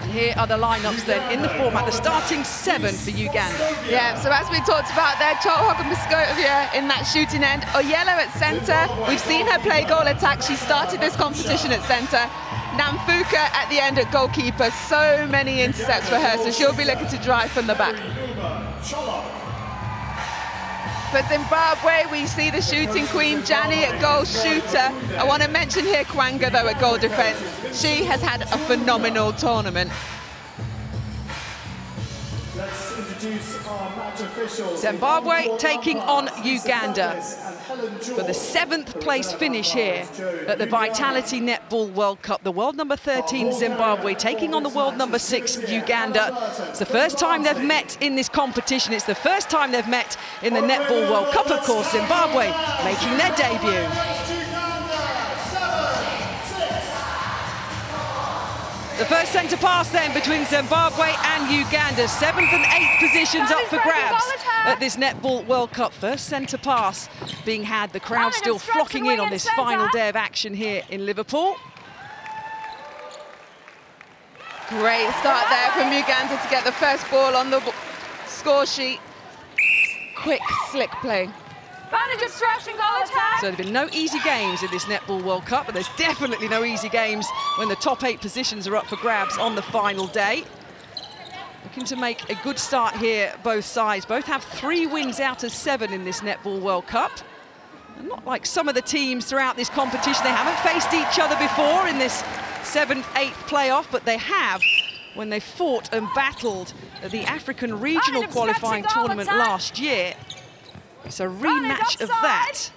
And here are the lineups then in the format, the starting 7 for Uganda. Yeah, so as we talked about there, Cholhok and Piscovia in that shooting end. Oyella at centre. We've seen her play goal attack. She started this competition at centre. Namfuka at the end at goalkeeper. So many intercepts for her, so she'll be looking to drive from the back. For Zimbabwe, we see the shooting queen, Jani, at goal shooter. I want to mention here Kwanga, though, at goal defence. She has had a phenomenal tournament. Let's introduce our match officials. Zimbabwe taking on Uganda for the 7th place finish here at the Vitality Netball World Cup. The world number 13 Zimbabwe taking on the world number 6 Uganda. It's the first time they've met in this competition. It's the first time they've met in the Netball World Cup, of course. Zimbabwe making their debut. The first centre pass then between Zimbabwe and Uganda. 7th and 8th positions up for grabs at this Netball World Cup. First centre pass being had. The crowd still flocking in on this final day of action here in Liverpool. Great start there from Uganda to get the first ball on the score sheet. Quick, slick play. So there have been no easy games in this Netball World Cup, but there's definitely no easy games when the top 8 positions are up for grabs on the final day. Looking to make a good start here, both sides. Both have 3 wins out of 7 in this Netball World Cup. And not like some of the teams throughout this competition, they haven't faced each other before in this 7th, 8th playoff, but they have when they fought and battled at the African Regional Qualifying Tournament last year. It's a rematch of that,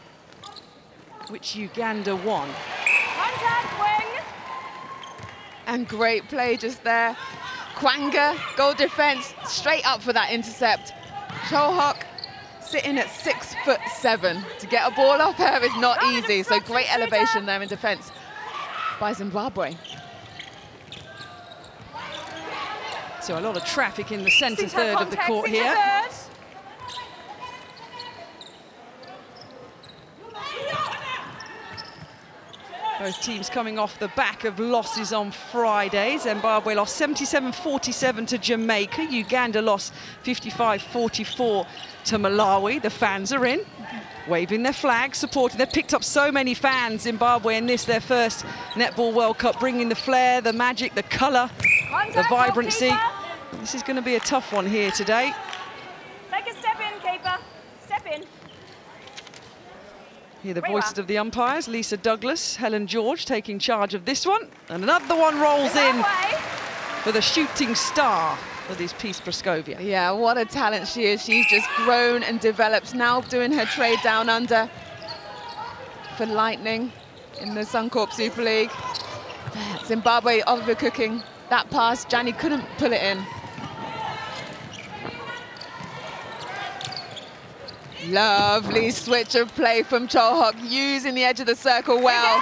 which Uganda won. And great play just there. Kwanga, goal defence, straight up for that intercept. Cholhok sitting at 6'7". To get a ball off her is not easy, so great elevation there in defence by Zimbabwe. So a lot of traffic in the centre third of the court here. Both teams coming off the back of losses on Friday. Zimbabwe lost 77-47 to Jamaica. Uganda lost 55-44 to Malawi. The fans are in, waving their flags, supporting. They've picked up so many fans, Zimbabwe, in this, their first Netball World Cup, bringing the flair, the magic, the colour, the vibrancy. This is going to be a tough one here today. Take a step in, keeper. Step in. Hear the voices of the umpires, Lisa Douglas, Helen George taking charge of this one. And another one rolls in for the shooting star for this Peace Praskovia. Yeah, what a talent she is. She's just grown and developed, now doing her trade down under for Lightning in the Suncorp Super League. Zimbabwe overcooking that pass. Jani couldn't pull it in. Lovely switch of play from Cholhok, using the edge of the circle well.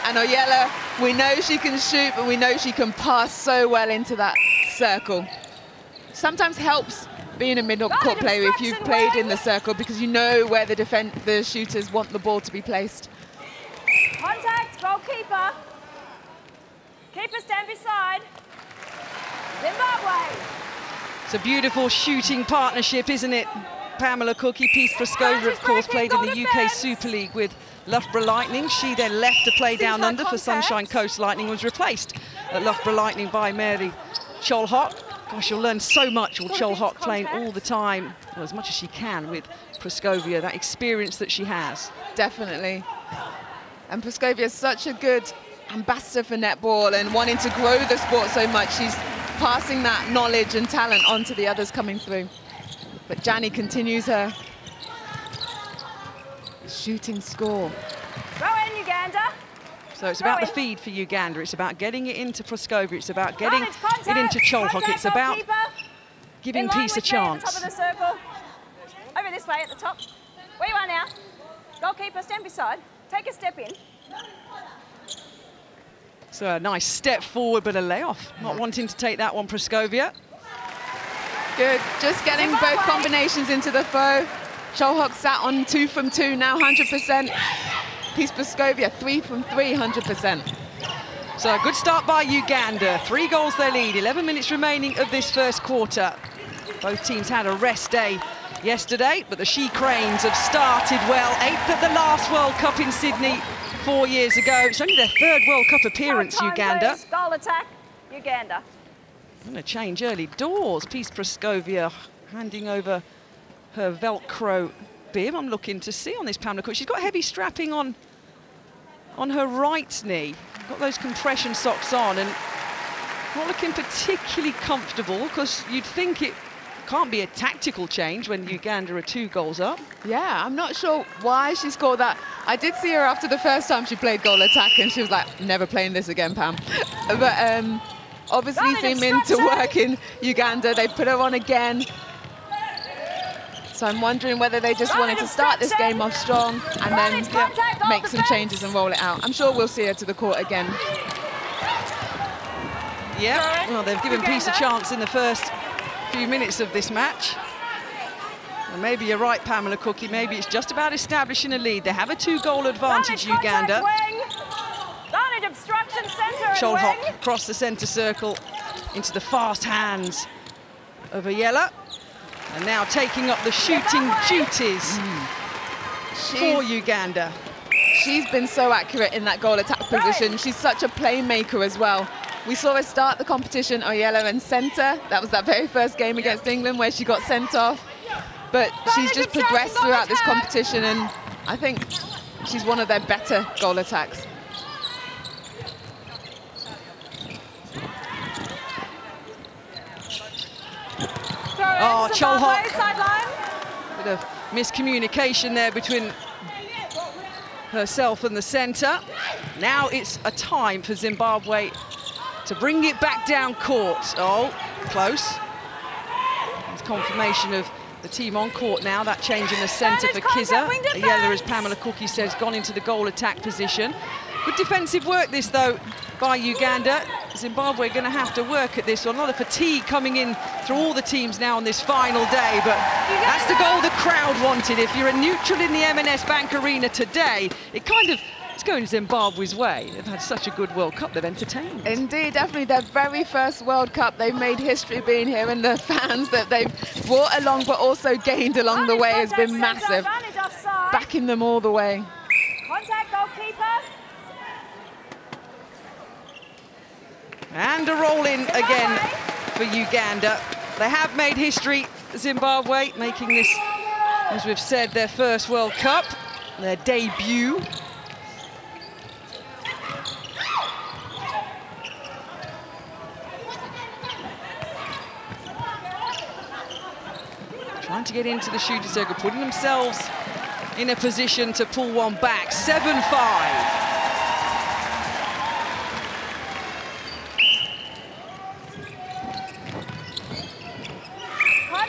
And Oyella, we know she can shoot, but we know she can pass so well into that circle. Sometimes helps being a mid-court player if you've played in the circle, because you know where the shooters want the ball to be placed. Contact, goalkeeper. Keeper stand beside. Zimbabwe. It's a beautiful shooting partnership, isn't it? Pamela Cookie, Peace Praskovia, of course, played in the UK Super League with Loughborough Lightning. She then left to play down under for Sunshine Coast Lightning, was replaced at Loughborough Lightning by Mary Cholhok. Gosh, you'll learn so much with Cholhok playing all the time, well, as much as she can with Praskovia, that experience that she has. Definitely. And Praskovia is such a good ambassador for netball and wanting to grow the sport so much. She's passing that knowledge and talent on to the others coming through. But Jani continues her shooting score. Throw in, Uganda. So it's about the feed for Uganda. It's about getting it into Praskovia. It's about getting it into Cholhok. It's about giving Peace a chance. At the top of the circle. Over this way at the top. Where you are now. Goalkeeper, stand beside. Take a step in. So a nice step forward, but a layoff. Not wanting to take that one, Praskovia. Good, just getting both combinations into the foe. Cholhok sat on 2 from 2 now, 100%. Peace Praskovia, 3 from 3, 100%. So a good start by Uganda. 3 goals they lead, 11 minutes remaining of this first quarter. Both teams had a rest day yesterday, but the She Cranes have started well. 8th at the last World Cup in Sydney 4 years ago. It's only their 3rd World Cup appearance, Uganda. Goal attack, Uganda. Going to change early doors. Peace Praskovia handing over her Velcro bib. I'm looking to see on this Pamela Cook. She's got heavy strapping on her right knee. Got those compression socks on and not looking particularly comfortable, because you'd think it can't be a tactical change when Uganda are 2 goals up. Yeah, I'm not sure why she scored that. I did see her after the first time she played goal attack and she was like, never playing this again, Pam. But obviously seeming to work in Uganda. They put her on again. So I'm wondering whether they just wanted to start this game off strong and then make some changes and roll it out. I'm sure we'll see her to the court again. Yeah, well, they've given Peace a chance in the first few minutes of this match. And maybe you're right, Pamela Cookie. Maybe it's just about establishing a lead. They have a 2-goal advantage, Uganda. Cholhok across the centre circle into the fast hands of Ayala. And now taking up the shooting duties for Uganda. She's been so accurate in that goal attack position. She's such a playmaker as well. We saw her start the competition, Oyella and centre. That was that very first game against England where she got sent off. But she's just progressed throughout this competition, and I think she's one of their better goal attacks. Oh, Cholhok. Bit of miscommunication there between herself and the centre. Now it's a time for Zimbabwe to bring it back down court. Oh, close. There's confirmation of the team on court now. That change in the centre for Kizza. Ayala, as Pamela Cookie says, gone into the goal attack position. Good defensive work this, though, by Uganda. Zimbabwe going to have to work at this one. A lot of fatigue coming in through all the teams now on this final day, but that's the goal the crowd wanted. If you're a neutral in the M&S Bank Arena today, it's going Zimbabwe's way. They've had such a good World Cup, they've entertained. Indeed, definitely their very first World Cup. They've made history being here, and the fans that they've brought along but also gained along the way has been massive. Backing them all the way. Contact goalkeeper. And a roll in again for Uganda. They have made history, Zimbabwe, making this, as we've said, their first World Cup, their debut. Trying to get into the shooting circle, putting themselves in a position to pull one back. 7-5.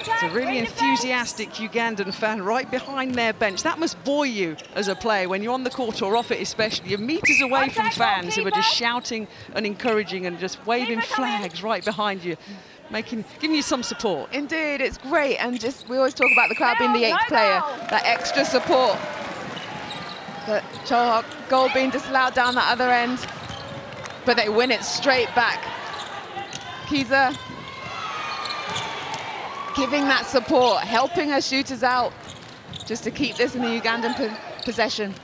It's a really enthusiastic Ugandan fan right behind their bench. That must buoy you as a player when you're on the court or off it especially. You're meters away from fans who are just shouting and encouraging and just waving flags right behind you, giving you some support. Indeed, it's great, and we always talk about the crowd being the 8th player, that extra support. But Cholhok, goal being disallowed down the other end, but they win it straight back. Kizza giving that support, helping her shooters out, just to keep this in the Ugandan possession.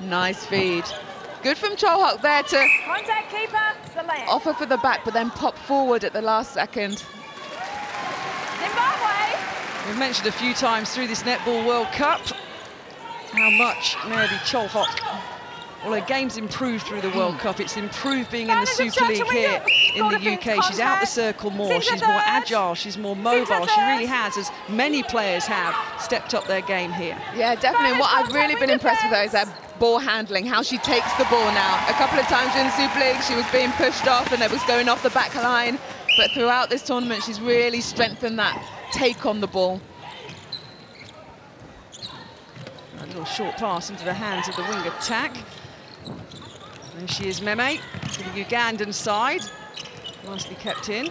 Nice feed. Good from Cholhok there to Contact keeper, offer for the back, but then pop forward at the last second. Zimbabwe. We've mentioned a few times through this Netball World Cup how much Mary Cholhok, well, her game's improved through the World Cup. It's improved being in the Super League here in the UK. She's out the circle more, she's more agile, she's more mobile. She really has, as many players have, stepped up their game here. Yeah, definitely. And what I've really been impressed with her is her ball handling, how she takes the ball now. A couple of times in the Super League, she was being pushed off and it was going off the back line. But throughout this tournament, she's really strengthened that take on the ball. A little short pass into the hands of the wing attack. There she is, Meme, to the Ugandan side. Nicely kept in.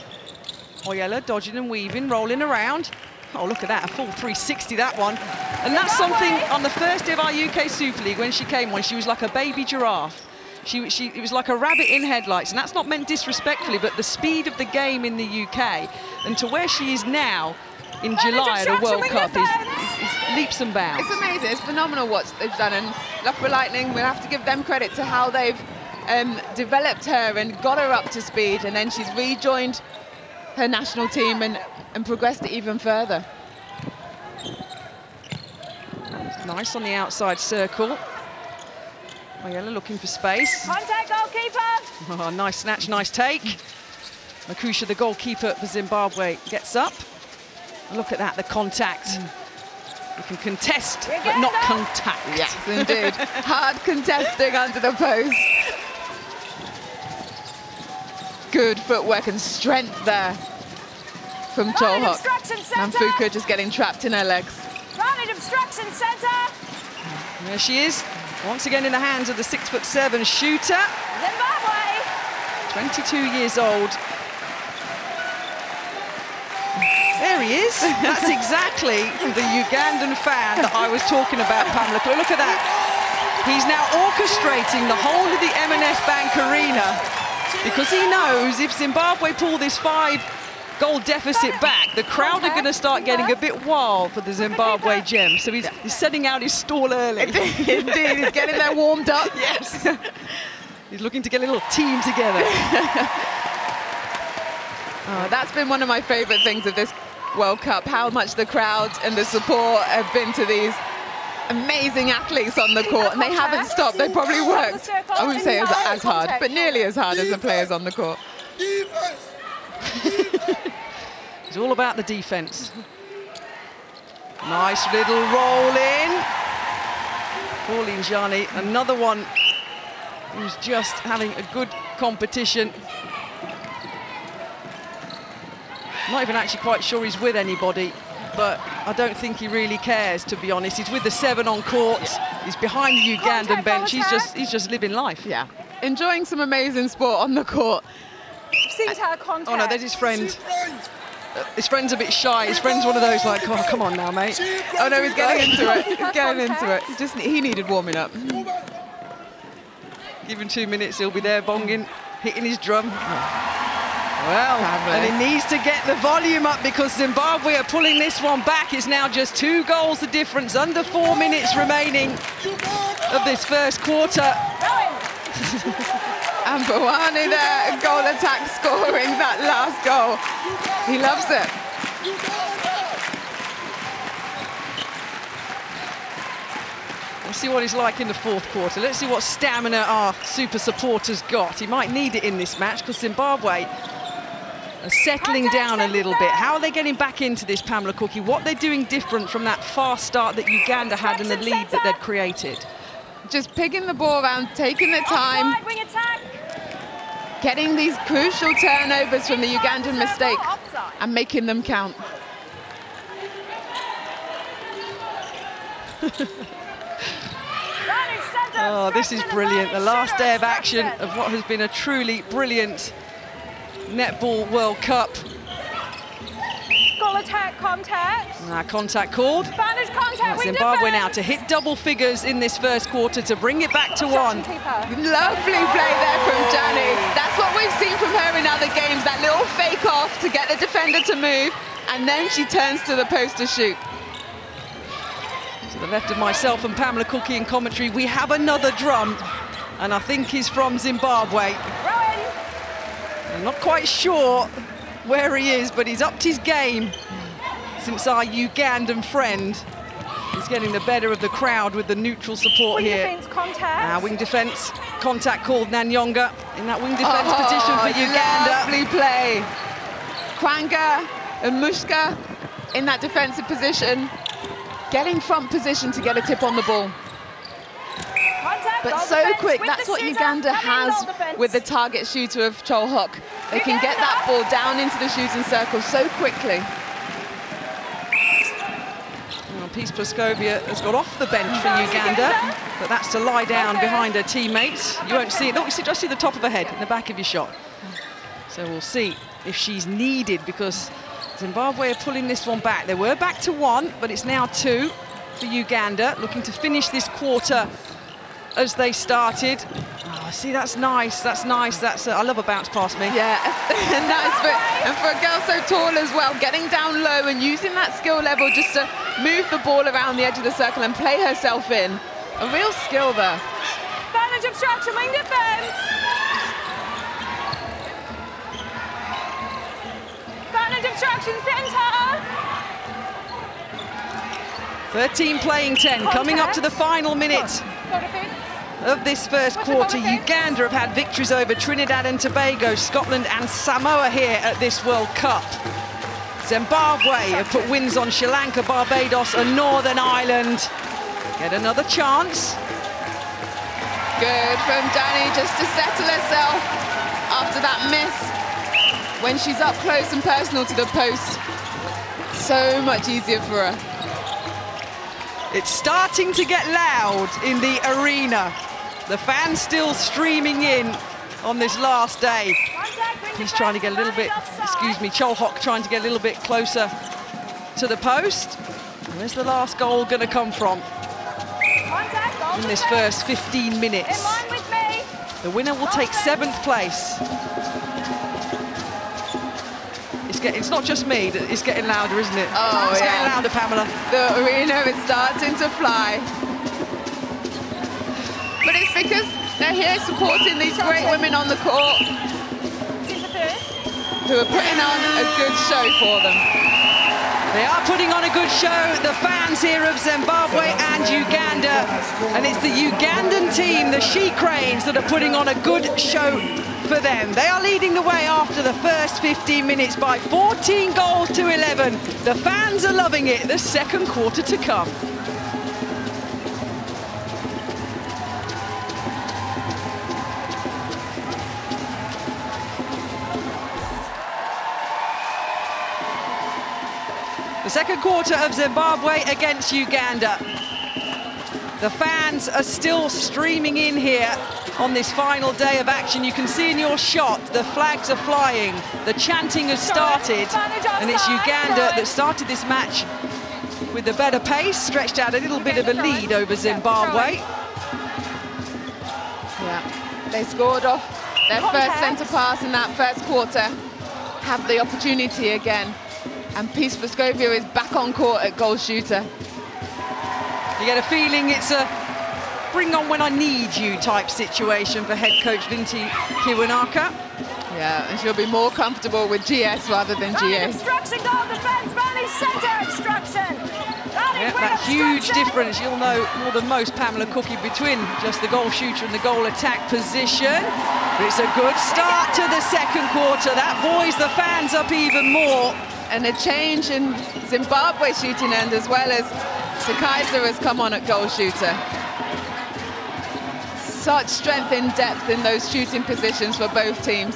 Oyella dodging and weaving, rolling around. Oh, look at that, a full 360, that one. And that's something on the first day of our UK Super League when she came on, she was like a baby giraffe. It was like a rabbit in headlights, and that's not meant disrespectfully, but the speed of the game in the UK and to where she is now in July at a World Cup is leaps and bounds. It's amazing, it's phenomenal what they've done, and Loughborough Lightning, we'll have to give them credit to how they've developed her and got her up to speed, and then she's rejoined her national team and progressed it even further. Nice on the outside circle. Mayella looking for space. Contact goalkeeper. Oh, nice snatch, nice take. Makusha, the goalkeeper for Zimbabwe, gets up. Look at that, the contact. You can contest, but not contact. Yes, indeed. Hard contesting under the post. Good footwork and strength there from Cholhok. And Fuka just getting trapped in her legs. Rounded obstruction centre. There she is. Once again in the hands of the 6'7" shooter. Zimbabwe. 22 years old. There he is. That's exactly the Ugandan fan that I was talking about, Pamela. Look at that. He's now orchestrating the whole of the M&S Bank Arena because he knows if Zimbabwe pull this 5-goal deficit back, the crowd are going to start getting a bit wild for the Zimbabwe gem. So he's setting out his stall early. Indeed, he's getting there warmed up. Yes. He's looking to get a little team together. That's been one of my favourite things of this World Cup, how much the crowd and the support have been to these amazing athletes on the court, and they haven't stopped. They probably worked, I wouldn't say as hard, but nearly as hard as the players on the court. It's all about the defence. Nice little roll in. Pauline Jani, another one who's just having a good competition. Not even actually quite sure he's with anybody, but I don't think he really cares, to be honest. He's with the 7 on court. He's behind the Ugandan bench. He's just living life. Yeah, enjoying some amazing sport on the court. Contact. Oh no, there's his friend. His friend's a bit shy. His friend's one of those like, oh, come on now, mate. Oh no, he's getting into it. He's getting into it. He needed warming up. Give him 2 minutes, he'll be there bonging, hitting his drum. Well, and he needs to get the volume up because Zimbabwe are pulling this one back. It's now just 2 goals the difference, under 4 minutes remaining of this first quarter. And Bawani there, goal attack scoring that last goal. He loves it. Let's see what he's like in the 4th quarter. Let's see what stamina our super supporters got. He might need it in this match because Zimbabwe are settling down a little bit. How are they getting back into this, Pamela Cookie? What they're doing different from that fast start that Uganda had and the lead that they'd created? Just picking the ball around, taking the time, getting these crucial turnovers from the Ugandan mistake and making them count. Oh, this is brilliant. The last day of action of what has been a truly brilliant Netball World Cup. Goal attack, contact. Contact called. Advantage contact. Zimbabwe now to hit double figures in this first quarter to bring it back to 1. Lovely play there from Jani. That's what we've seen from her in other games, that little fake off to get the defender to move, and then she turns to the post to shoot. To the left of myself and Pamela Cookie in commentary, we have another drum, and I think he's from Zimbabwe. I'm not quite sure where he is, but he's upped his game since our Ugandan friend is getting the better of the crowd with the neutral support here. Wing defence, contact. Wing defence, contact called Nanyonga in that wing defence position for Uganda. Lovely play. Kwanga and Mushka in that defensive position, getting front position to get a tip on the ball. But so quick, that's what Uganda has with the target shooter of Cholhok. They can get that ball down into the shooting circle so quickly. Well, Peace Plaskovia has got off the bench for Uganda, but that's to lie down behind her teammates. You won't see it. Look, just see the top of her head in the back of your shot. So we'll see if she's needed because Zimbabwe are pulling this one back. They were back to 1, but it's now 2. for Uganda, looking to finish this quarter as they started. Oh, see, that's nice, that's nice. I love a bounce pass, me. Yeah, nice, and for a girl so tall as well, getting down low and using that skill level just to move the ball around the edge of the circle and play herself in. A real skill there. Advantage obstruction, wing defense. Advantage obstruction, center. 13 playing 10, coming up to the final minute of this first quarter. Uganda have had victories over Trinidad and Tobago, Scotland and Samoa here at this World Cup. Zimbabwe have put wins on Sri Lanka, Barbados and Northern Ireland. Get another chance. Good from Danny, just to settle herself after that miss. When she's up close and personal to the post, so much easier for her. It's starting to get loud in the arena. The fans still streaming in on this last day. He's trying to get a little bit, excuse me, Cholhock trying to get a little bit closer to the post. Where's the last goal going to come from in this first 15 minutes? The winner will take 7th place. It's not just me, it's getting louder, isn't it? Oh, it's yeah. getting louder, Pamela. The arena is starting to fly. But it's because they're here supporting these great women on the court who are putting on a good show for them. They are putting on a good show, the fans here of Zimbabwe and Uganda. And it's the Ugandan team, the She Cranes, that are putting on a good show for them. They are leading the way after the first 15 minutes by 14 goals to 11. The fans are loving it. The second quarter to come. The second quarter of Zimbabwe against Uganda. The fans are still streaming in here on this final day of action. You can see in your shot, the flags are flying, the chanting has started, and it's Uganda that started this match with a better pace, stretched out a little bit of a lead over Zimbabwe. Yeah, they scored off their first centre pass in that first quarter, have the opportunity again, and Peace Vescovia is back on court at goal shooter. You get a feeling it's a bring on when I need you type situation for head coach Vinti Kiwanaka. Yeah, and she'll be more comfortable with GS rather than GA. Obstruction, goal defense, Valley centre obstruction. Yeah, that huge difference, you'll know more than most, Pamela Cookie, between just the goal shooter and the goal attack position. But it's a good start to the second quarter. That buoys the fans up even more. And a change in Zimbabwe shooting end, as well as Kaiser has come on at goal shooter. Such strength in depth in those shooting positions for both teams.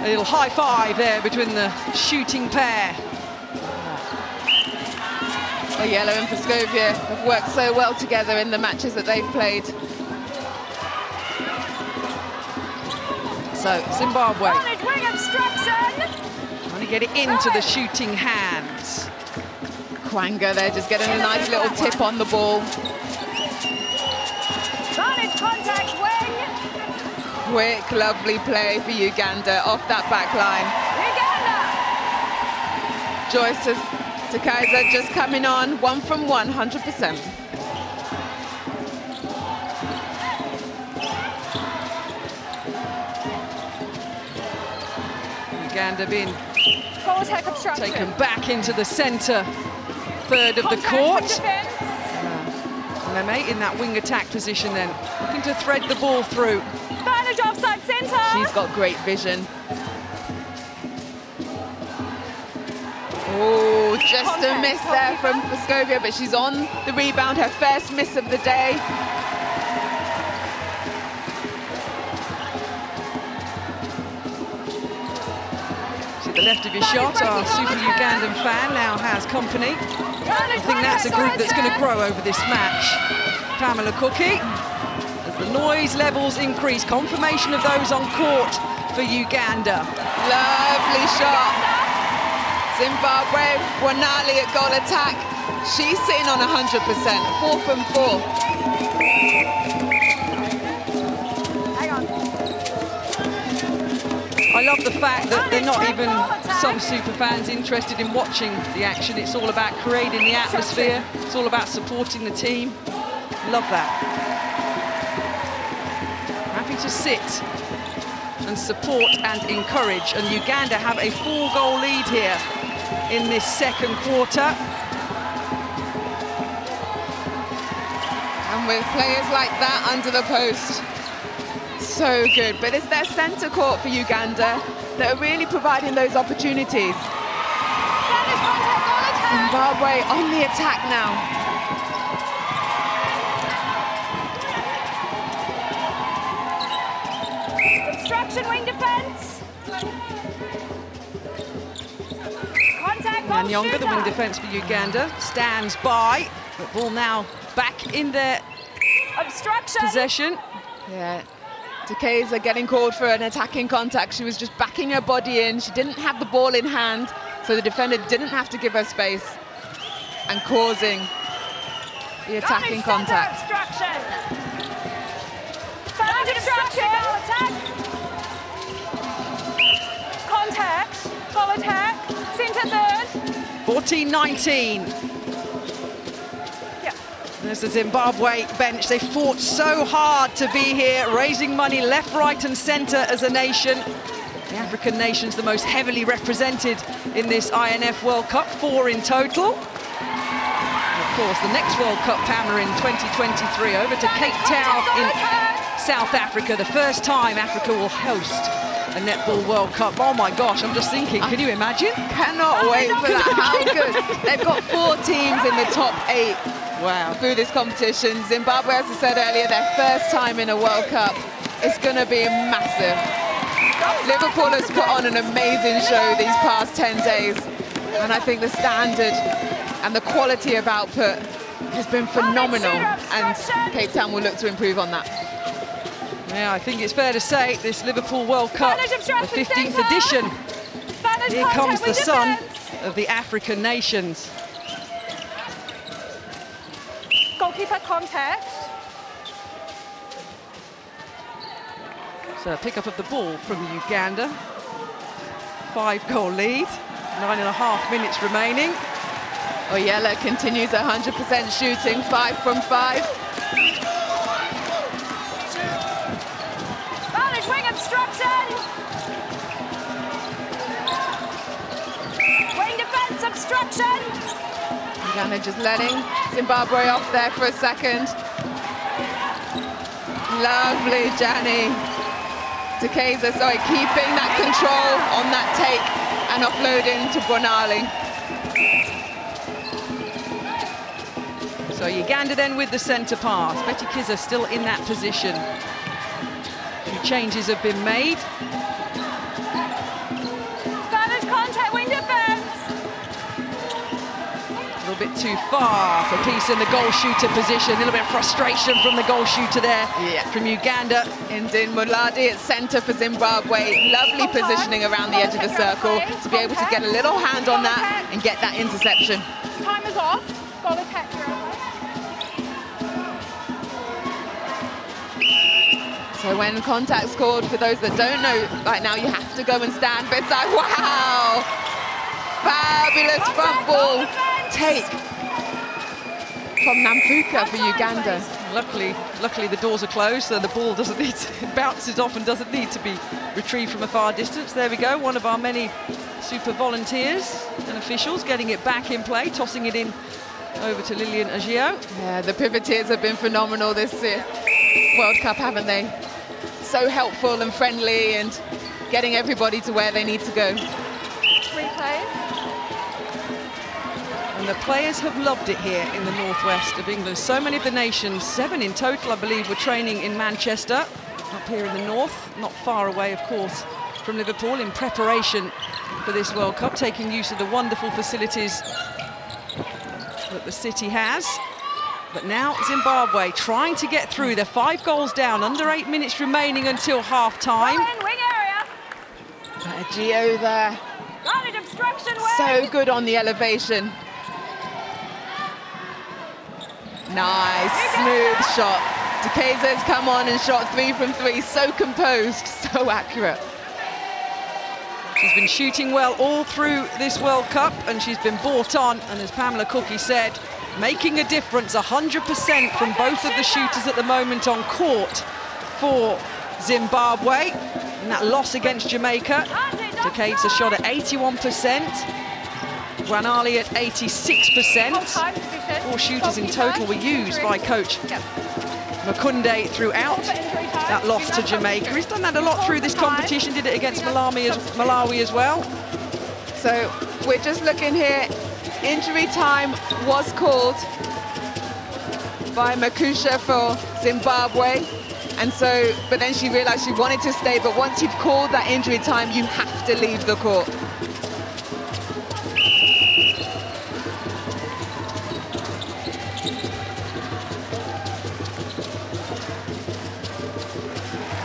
A little high five there between the shooting pair. Yellow and Vescovia have worked so well together in the matches that they've played. So Zimbabwe Wing obstruction. trying to get it into the shooting hands. Kwanga there just getting a nice little tip on the ball. Vantage contact wing. Quick, lovely play for Uganda off that back line. Uganda. Joyce to Kaiser just coming on, 1 from 1, 100%. Uganda being Goal attack obstruction. taken back into the centre third of the court. Meme in that wing attack position then, looking to thread the ball through. Advantage offside centre. She's got great vision. Oh, just a miss there from Vescovia, but she's on the rebound, her first miss of the day. See the left of your shot, our Super Ugandan fan now has company. I think that's a group that's going to grow over this match. Pamela Cookie, as the noise levels increase, confirmation of those on court for Uganda. Lovely shot. Zimbabwe, Wanali at goal attack. She's sitting on 100%, 4 from 4. Hang on. I love the fact that they're not even some super fans interested in watching the action. It's all about creating the atmosphere. It's all about supporting the team. Love that. Happy to sit and support and encourage. And Uganda have a 4-goal lead here in this second quarter. And with players like that under the post, so good. But it's their centre court for Uganda that are really providing those opportunities. Zimbabwe on the attack now. Obstruction, wing defence. Contact, goal Nyonga, the wing defence for Uganda, stands by. The ball now back in their Obstruction. possession. Yeah, Dekeza getting called for an attacking contact. She was just backing her body in. She didn't have the ball in hand, so the defender didn't have to give her space and causing the attacking contact. Obstruction. Third obstruction. Goal attack. Contact. Goal attack. Centre third. 14-19. There's the Zimbabwe bench. They fought so hard to be here, raising money left, right and centre as a nation. The African nations the most heavily represented in this INF World Cup, 4 in total. And of course, the next World Cup, Pamela, in 2023, over to Cape Town in South Africa. The first time Africa will host a Netball World Cup. Oh my gosh, I'm just thinking, can you imagine? Cannot wait for that. How good. They've got 4 teams in the top 8. Wow. Through this competition. Zimbabwe, as I said earlier, their first time in a World Cup. It's going to be massive. Liverpool has put on an amazing show these past 10 days. And I think the standard and the quality of output has been phenomenal. And Cape Town will look to improve on that. Yeah, I think it's fair to say this Liverpool World Cup, the 15th edition, here comes the son of the African nations. Goalkeeper contact. So pick up of the ball from Uganda. 5-goal lead, 9.5 minutes remaining. Oyella continues 100% shooting, 5 from 5. Vantage wing obstruction. Wing defence obstruction. Uganda just letting Zimbabwe off there for a second. Lovely, Jani. Dekeza, sorry, keeping that control on that take and offloading to Bonali. So Uganda then with the centre pass. Betty Kizza still in that position. A few changes have been made. Vantage contact, wing defence. A little bit too far for Peace in the goal shooter position. A little bit of frustration from the goal shooter there from Uganda. Indin Muladi at centre for Zimbabwe. Lovely positioning around the edge of the circle to be able to get a little hand on that and get that interception. Time is off. Goal attack. So when contact's called, for those that don't know, right now you have to go and stand beside. Wow! Fabulous front ball take from Namfuka for Uganda. Luckily the doors are closed, so the ball doesn't need to, it bounces off and doesn't need to be retrieved from a far distance. There we go, one of our many super volunteers and officials getting it back in play, tossing it in over to Lillian Agio. Yeah, the pivoteers have been phenomenal this World Cup, haven't they? So helpful and friendly and getting everybody to where they need to go. Replay. And the players have loved it here in the northwest of England. So many of the nations, 7 in total, I believe, were training in Manchester, up here in the north, not far away, of course, from Liverpool, in preparation for this World Cup, taking use of the wonderful facilities that the city has. But now Zimbabwe trying to get through. They're 5 goals down, under 8 minutes remaining until half-time. Wing area. That Gio there. Guarded obstruction work. So good on the elevation. Nice, smooth shot. Dekeza's come on and shot 3 from 3. So composed, so accurate. She's been shooting well all through this World Cup, and she's been brought on, and as Pamela Cookie said, making a difference, 100% from both of the shooters at the moment on court for Zimbabwe. And that loss against Jamaica, Dekeza shot at 81%, Gwanali at 86%. 4 shooters in total were used by coach Makunde throughout that loss to Jamaica. He's done that a lot through this competition, did it against Malawi as well. So we're just looking here. Injury time was called by Makusha for Zimbabwe. And so, but then she realized she wanted to stay. But once you've called that injury time, you have to leave the court.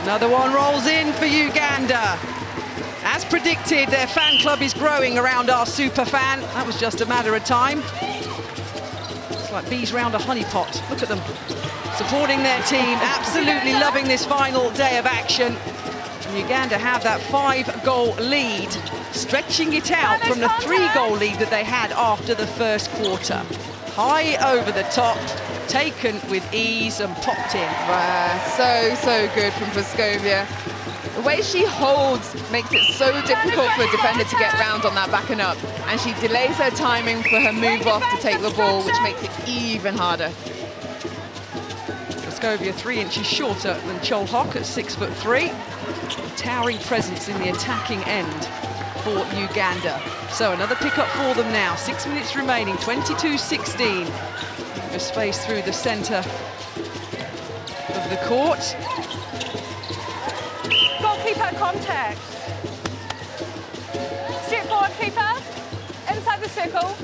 Another one rolls in for Uganda. As predicted, their fan club is growing around our super fan. That was just a matter of time. It's like bees round a honey pot. Look at them, supporting their team, absolutely loving this final day of action. And Uganda have that 5-goal lead, stretching it out from the 3-goal lead that they had after the first quarter. High over the top, taken with ease and popped in. Wow, so good from Praskovia. The way she holds makes it so difficult for a defender to get round on that back and up. And she delays her timing for her move off to take the ball, which makes it even harder. Praskovia 3 inches shorter than Chol Hock at 6'3". A towering presence in the attacking end for Uganda. So another pick-up for them now. 6 minutes remaining, 22-16. For space through the centre of the court. Goalkeeper contact. Step forward, keeper. Inside the circle.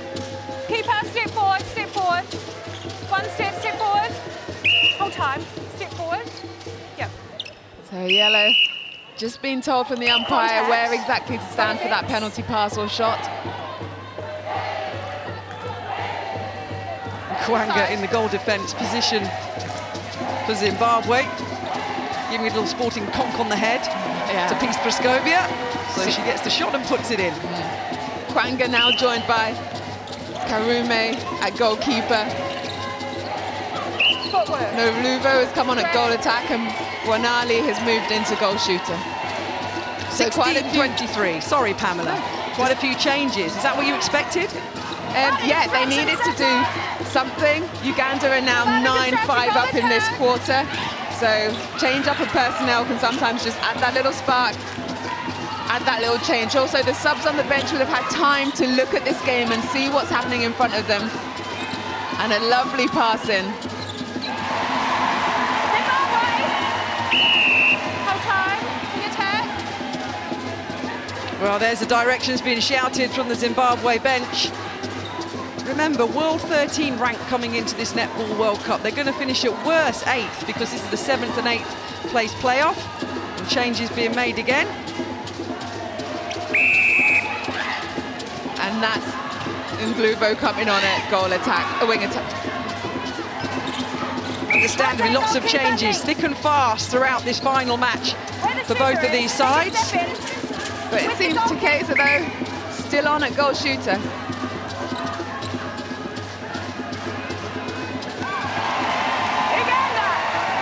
Keeper, step forward, step forward. 1 step, step forward. Whole time, step forward. Yep. So yellow. Just been told from the umpire where exactly to stand for that penalty pass or shot. Kwanga in the goal defence position for Zimbabwe. Giving it a little sporting conk on the head to Peace Praskovia. So she gets the shot and puts it in. Kwanga now joined by Karume at goalkeeper. Novluvo has come on at goal attack, and Gwanali has moved into goal shooter. So quite a 23. Sorry, Pamela. Quite a few changes. Is that what you expected? Yeah, they needed to do something. Uganda are now 9-5 up in this quarter. So change up of personnel can sometimes just add that little spark, add that little change. Also, the subs on the bench would have had time to look at this game and see what's happening in front of them. And a lovely pass in. Well, there's the directions being shouted from the Zimbabwe bench. Remember, World 13 rank coming into this Netball World Cup. They're going to finish at worst 8th because this is the 7th and 8th place playoff. And changes being made again. And that's Ngluvo coming on at goal attack, a wing attack. Understandably, lots of changes, thick and fast throughout this final match for both of these sides. But it seems Dekeza, though, still on at goal shooter.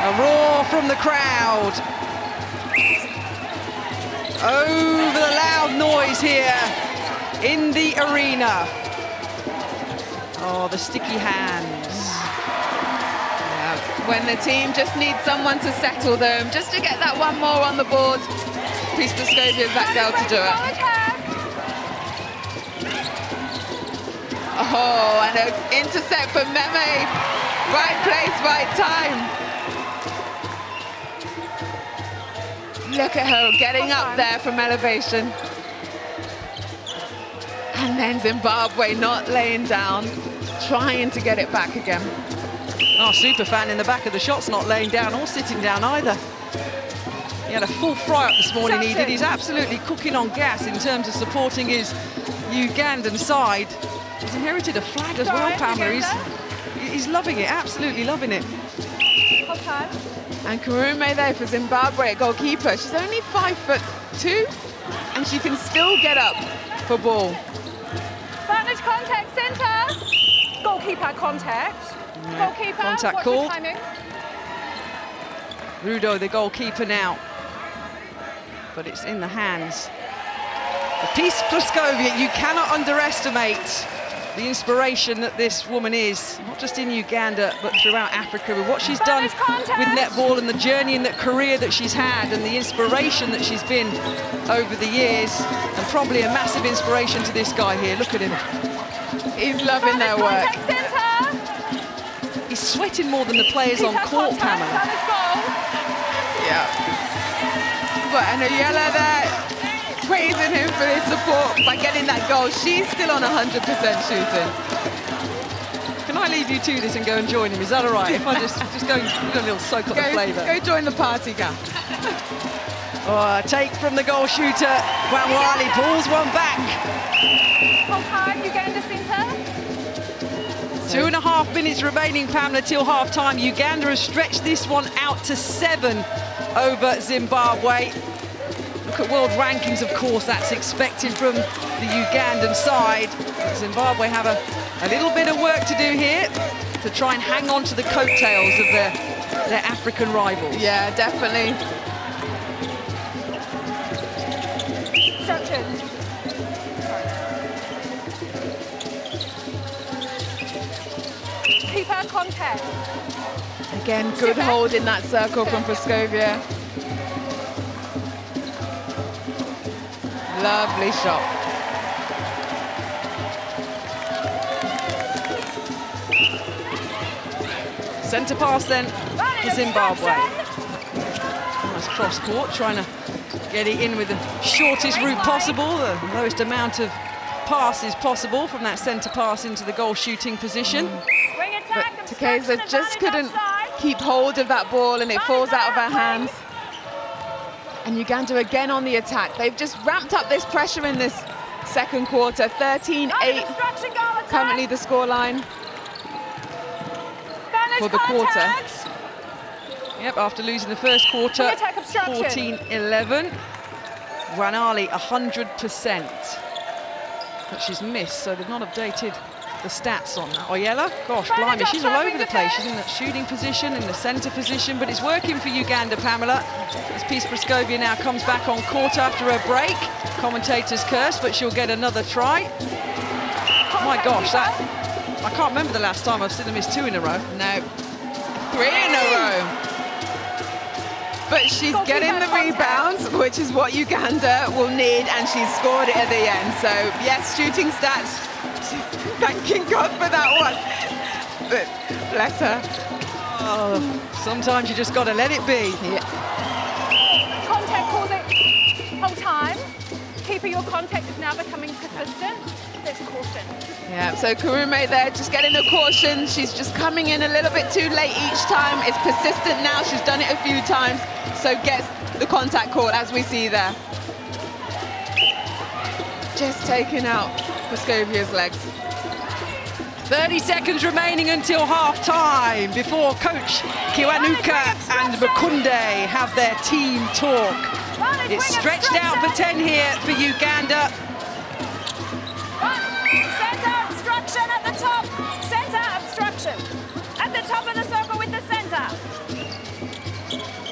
A roar from the crowd. Over the loud noise here in the arena. Oh, the sticky hands. Yeah, when the team just needs someone to settle them, just to get that one more on the board. Peace Praskovia is that girl to do it. Oh, and an intercept for Meme. Right place, right time. Look at her getting up there from elevation. And then Zimbabwe not laying down, trying to get it back again. Our super fan in the back of the shot's not laying down or sitting down either. He had a full fry-up this morning, he did. He's absolutely cooking on gas in terms of supporting his Ugandan side. He's inherited a flag as well, Pamela. He's loving it, absolutely loving it. Okay. And Karume there for Zimbabwe, goalkeeper. She's only 5'2", and she can still get up for ball. Advantage contact, centre. Goalkeeper contact. Yeah. Goalkeeper, Contact what's called. your timing? Rudo, the goalkeeper now. But it's in the hands of Peace Praskovia. You cannot underestimate the inspiration that this woman is, not just in Uganda, but throughout Africa, with what she's done with netball and the journey and the career that she's had and the inspiration that she's been over the years, and probably a massive inspiration to this guy here. Look at him. He's loving their work. He's sweating more than the players on court, Pamela. Yeah. But and Oyella there, praising him for his support by getting that goal. She's still on 100% shooting. Can I leave you to this and go and join him? Is that all right? If I just go and do a little soak on the flavour. Go join the party, Gam. Oh, a take from the goal shooter. Wamwali pulls one back. Hold time, Uganda centre. 2.5 minutes remaining, Pamela, till half-time. Uganda has stretched this one out to 7 over Zimbabwe. Look at world rankings, of course, that's expected from the Ugandan side. Zimbabwe have a little bit of work to do here to try and hang on to the coattails of their African rivals. Yeah, definitely. Keeper contact. Again, good hold in that circle from Praskovia. Lovely shot. Centre pass then for Zimbabwe. Nice cross court, trying to get it in with the shortest route possible, the lowest amount of passes possible from that centre pass into the goal shooting position. But Takeza just couldn't keep hold of that ball and it falls out of her hands. And Uganda again on the attack. They've just ramped up this pressure in this second quarter. 13-8 currently the scoreline for the quarter. Yep, after losing the first quarter, 14-11. Ranali 100%. But she's missed, so they've not updated the stats on that. Oyella, gosh, blimey, she's all over the place. She's in that shooting position, in the centre position, but it's working for Uganda, Pamela. As Peace Praskovia now comes back on court after her break. Commentators curse, but she'll get another try. Oh my gosh, I can't remember the last time I've seen them miss 2 in a row. No, 3 in a row. But she's getting the rebounds, which is what Uganda will need, and she's scored it at the end. So, yes, shooting stats. She's thanking God for that one. But bless her. Oh, sometimes you just got to let it be. Yeah. Contact calls it whole time. Keeper, your contact is now becoming persistent. There's caution. Yeah, so Karume there just getting a caution. She's just coming in a little bit too late each time. It's persistent now. She's done it a few times. So gets the contact call, as we see there. Just taking out Praskovia's legs. 30 seconds remaining until half-time before Coach Kiwanuka and Mukunde have their team talk. It's stretched out for 10 here for Uganda. Centre obstruction at the top. Centre obstruction. At the top of the circle with the centre.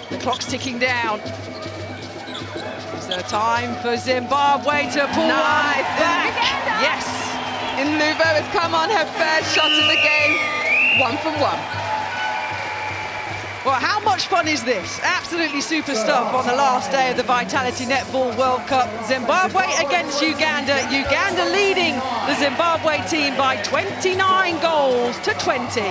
The clock's ticking down. Is there time for Zimbabwe to pull one back? Yes. Inluvo has come on her first shot of the game. 1 from 1. Well, how much fun is this? Absolutely super stuff on the last day of the Vitality Netball World Cup. Zimbabwe against Uganda. Uganda leading the Zimbabwe team by 29 goals to 20.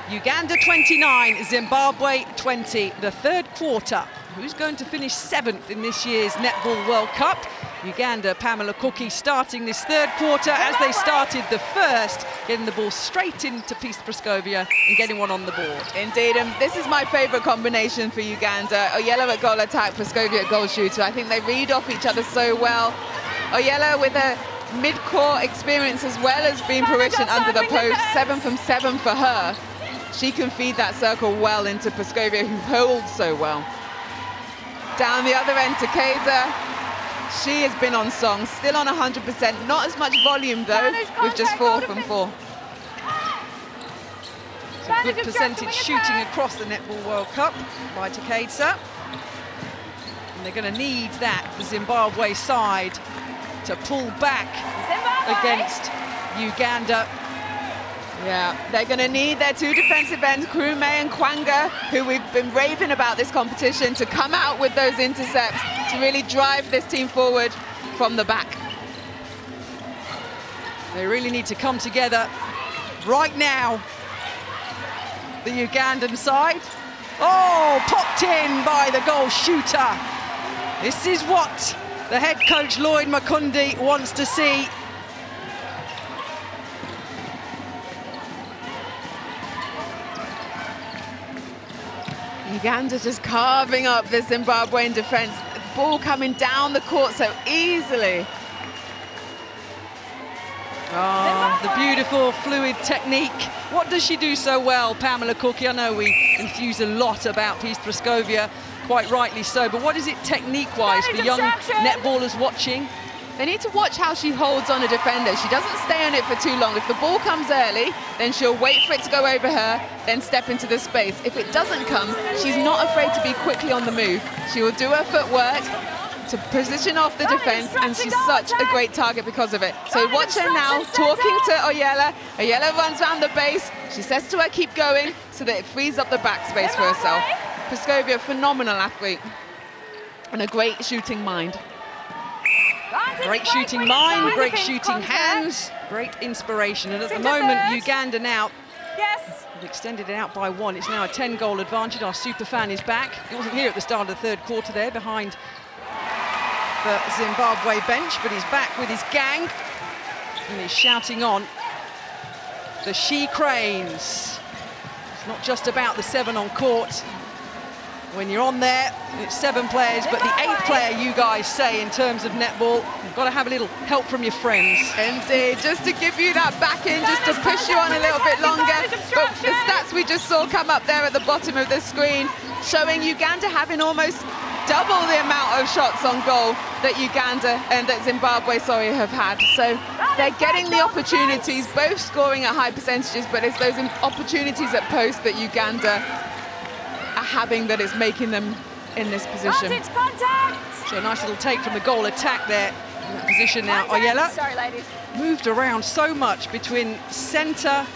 Uganda 29, Zimbabwe 20. The third quarter. Who's going to finish 7th in this year's Netball World Cup? Uganda, Pamela Cookie, starting this third quarter as they started the first, getting the ball straight into Peace Praskovia and getting one on the board. Indeed, and this is my favourite combination for Uganda. Oyella at goal attack, Praskovia at goal shooter. I think they read off each other so well. Oyella with a mid-court experience as well as being proficient under the post, 7 from 7 for her. She can feed that circle well into Praskovia, who holds so well. Down the other end to Kaiser. She has been on song, still on 100%, not as much volume though, with just 4 from 4. So good percentage shooting across the Netball World Cup by Takeda. And they're going to need that, the Zimbabwe side, to pull back against Uganda. Yeah, they're going to need their two defensive ends, Krume and Kwanga, who we've been raving about this competition, to come out with those intercepts, to really drive this team forward from the back. They really need to come together right now. The Ugandan side. Oh, popped in by the goal shooter. This is what the head coach Lloyd Makundi wants to see. Uganda just carving up the Zimbabwean defense. The ball coming down the court so easily. Oh, the beautiful fluid technique. What does she do so well, Pamela Cookie? I know we enthuse a lot about Peace Praskovia, quite rightly so, but what is it technique-wise for young netballers watching? They need to watch how she holds on a defender. She doesn't stay on it for too long. If the ball comes early, then she'll wait for it to go over her, then step into the space. If it doesn't come, she's not afraid to be quickly on the move. She will do her footwork to position off the defense, and she's such a great target because of it. So watch her now, talking to Oyella. Oyella runs around the base. She says to her, keep going, so that it frees up the backspace for herself. Praskovia, phenomenal athlete and a great shooting mind. Great shooting mind, great shooting hands, great inspiration. And at the moment, Uganda now have extended it out by 1. It's now a 10-goal advantage. Our super fan is back. He wasn't here at the start of the third quarter there behind the Zimbabwe bench, but he's back with his gang and he's shouting on the She Cranes. It's not just about the 7 on court. When you're on there, it's 7 players, but the 8th player, you guys say, in terms of netball, you've got to have a little help from your friends. Indeed, just to give you that back in, just to push you on a little bit longer. But the stats we just saw come up there at the bottom of the screen, showing Uganda having almost double the amount of shots on goal that Zimbabwe, have had. So they're getting the opportunities, both scoring at high percentages, but it's those opportunities at post that Uganda are having that is making them in this position. So a nice little take from the goal attack there. In that position now, Oyella moved around so much between centre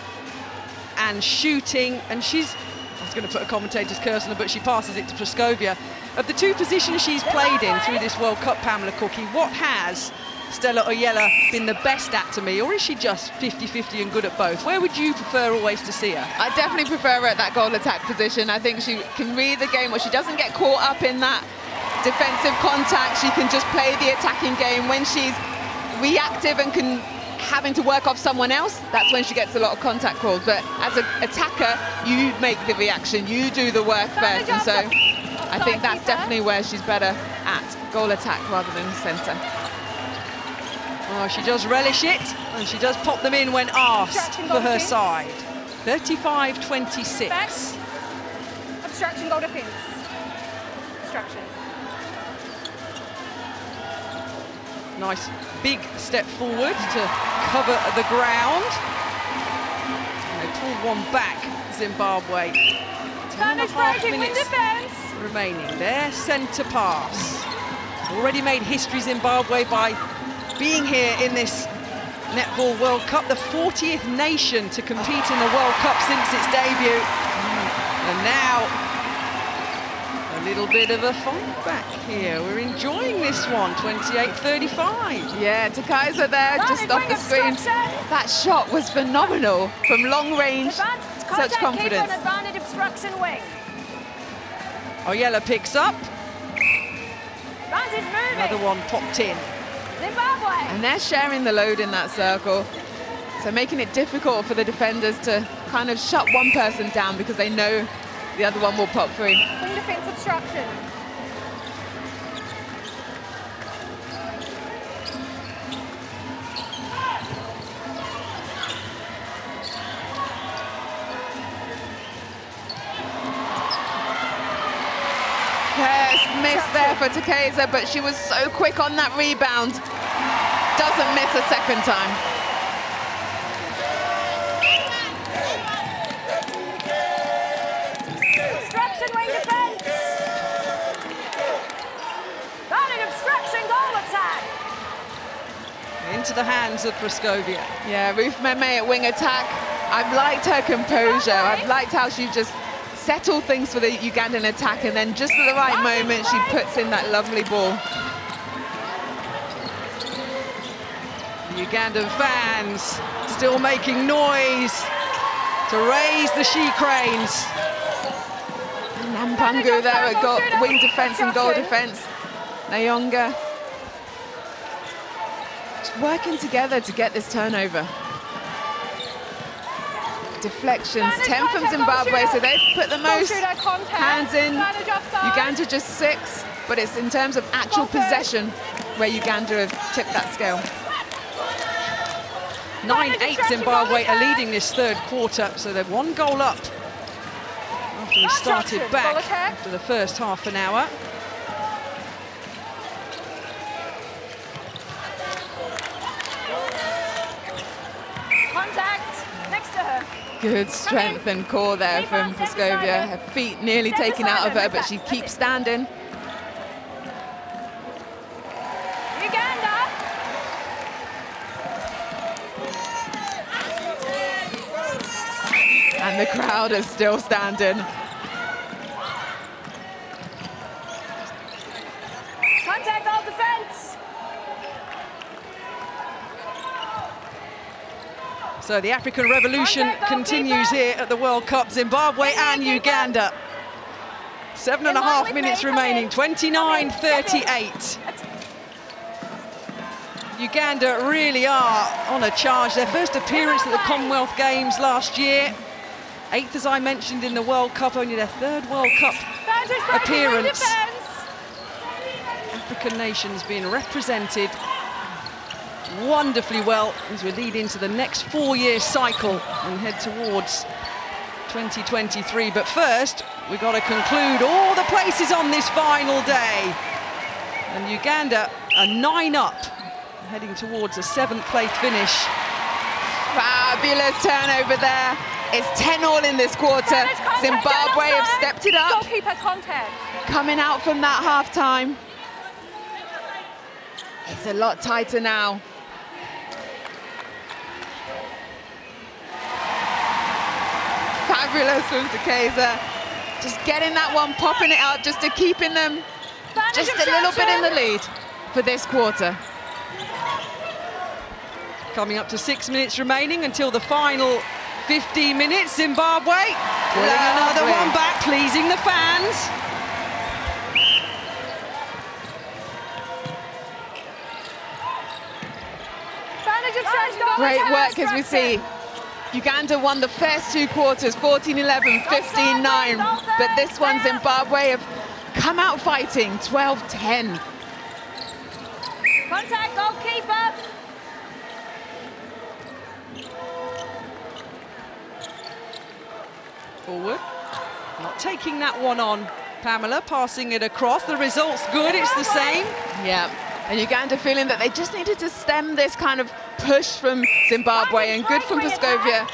and shooting, and I was going to put a commentator's curse on her, but she passes it to Praskovia. Of the 2 positions she's played in through this World Cup, Pamela Cookie, what has Stella Oyella been the best at to me, or is she just 50-50 and good at both? Where would you prefer always to see her? I definitely prefer her at that goal attack position. I think she can read the game where she doesn't get caught up in that defensive contact. She can just play the attacking game. When she's reactive and having to work off someone else, that's when she gets a lot of contact calls. But as an attacker, you make the reaction, you do the work first, and so I think that's definitely where she's better at goal attack rather than centre. Oh, she does relish it, and she does pop them in when asked for her side. 35-26. Obstruction, goal defence. Obstruction. Nice big step forward to cover the ground. And they pull one back, Zimbabwe. 10.5 minutes remaining. Their centre pass. Already made history, Zimbabwe, by being here in this Netball World Cup, the 40th nation to compete in the World Cup since its debut. And now, a little bit of a fight back here. We're enjoying this one, 28-35. Yeah, Takeda there, just off the screen. That shot was phenomenal from long range, such confidence. Advantage obstruction wing. Oyella picks up. Advantage moving. Another one popped in. Zimbabwe. And they're sharing the load in that circle. So making it difficult for the defenders to kind of shut one person down because they know the other one will pop free. Wing defense obstruction. First miss there for Takeza, but she was so quick on that rebound. Doesn't miss a second time. Obstruction, wing defense. Got an obstruction goal attack. Into the hands of Praskovia. Yeah, Ruth Meme at wing attack. I've liked her composure. I've liked how she just settled things for the Ugandan attack, and then just at the right moment, she puts in that lovely ball. The Ugandan fans still making noise to raise the she cranes. Nampangu there at wing defense and goal defense. Nayonga just working together to get this turnover. Deflections, 10 from Zimbabwe, so they've put the most hands in. Uganda just 6, but it's in terms of actual possession where Uganda have tipped that scale. 9-8 Zimbabwe are leading this third quarter, so they're 1 goal up after we started back after the first half an hour. Contact next to her. Good strength and core there from Praskovia. Her feet nearly taken out of her, but she keeps standing. Uganda. And the crowd is still standing. Contact goal defense. So the African Revolution continues here at the World Cup, Zimbabwe and Uganda. 7.5 minutes remaining, 29-38. Uganda really are on a charge. Their first appearance at the Commonwealth Games last year. 8th, as I mentioned, in the World Cup, only their 3rd World Cup appearance. African nations being represented wonderfully well as we lead into the next 4-year cycle and head towards 2023. But first, we've got to conclude all the places on this final day. And Uganda are 9 up, heading towards a 7th-place finish. Fabulous turnover there. It's 10-all in this quarter. Zimbabwe have stepped it up. Goalkeeper contact. Coming out from that half-time. It's a lot tighter now. Fabulous from Takeza. Just getting that one, popping it out, just to keeping them just a little bit in the lead for this quarter. Coming up to 6 minutes remaining until the final 15 minutes. Zimbabwe pulling another one back, pleasing the fans. Great work as we see. Uganda won the first 2 quarters, 14-11, 15-9. But this one, Zimbabwe have come out fighting, 12-10. Contact goalkeeper. Forward, not taking that one on. Pamela passing it across. The result's good, it's the same. Yeah, and Uganda feeling that they just needed to stem this kind of push from Zimbabwe, and good from Praskovia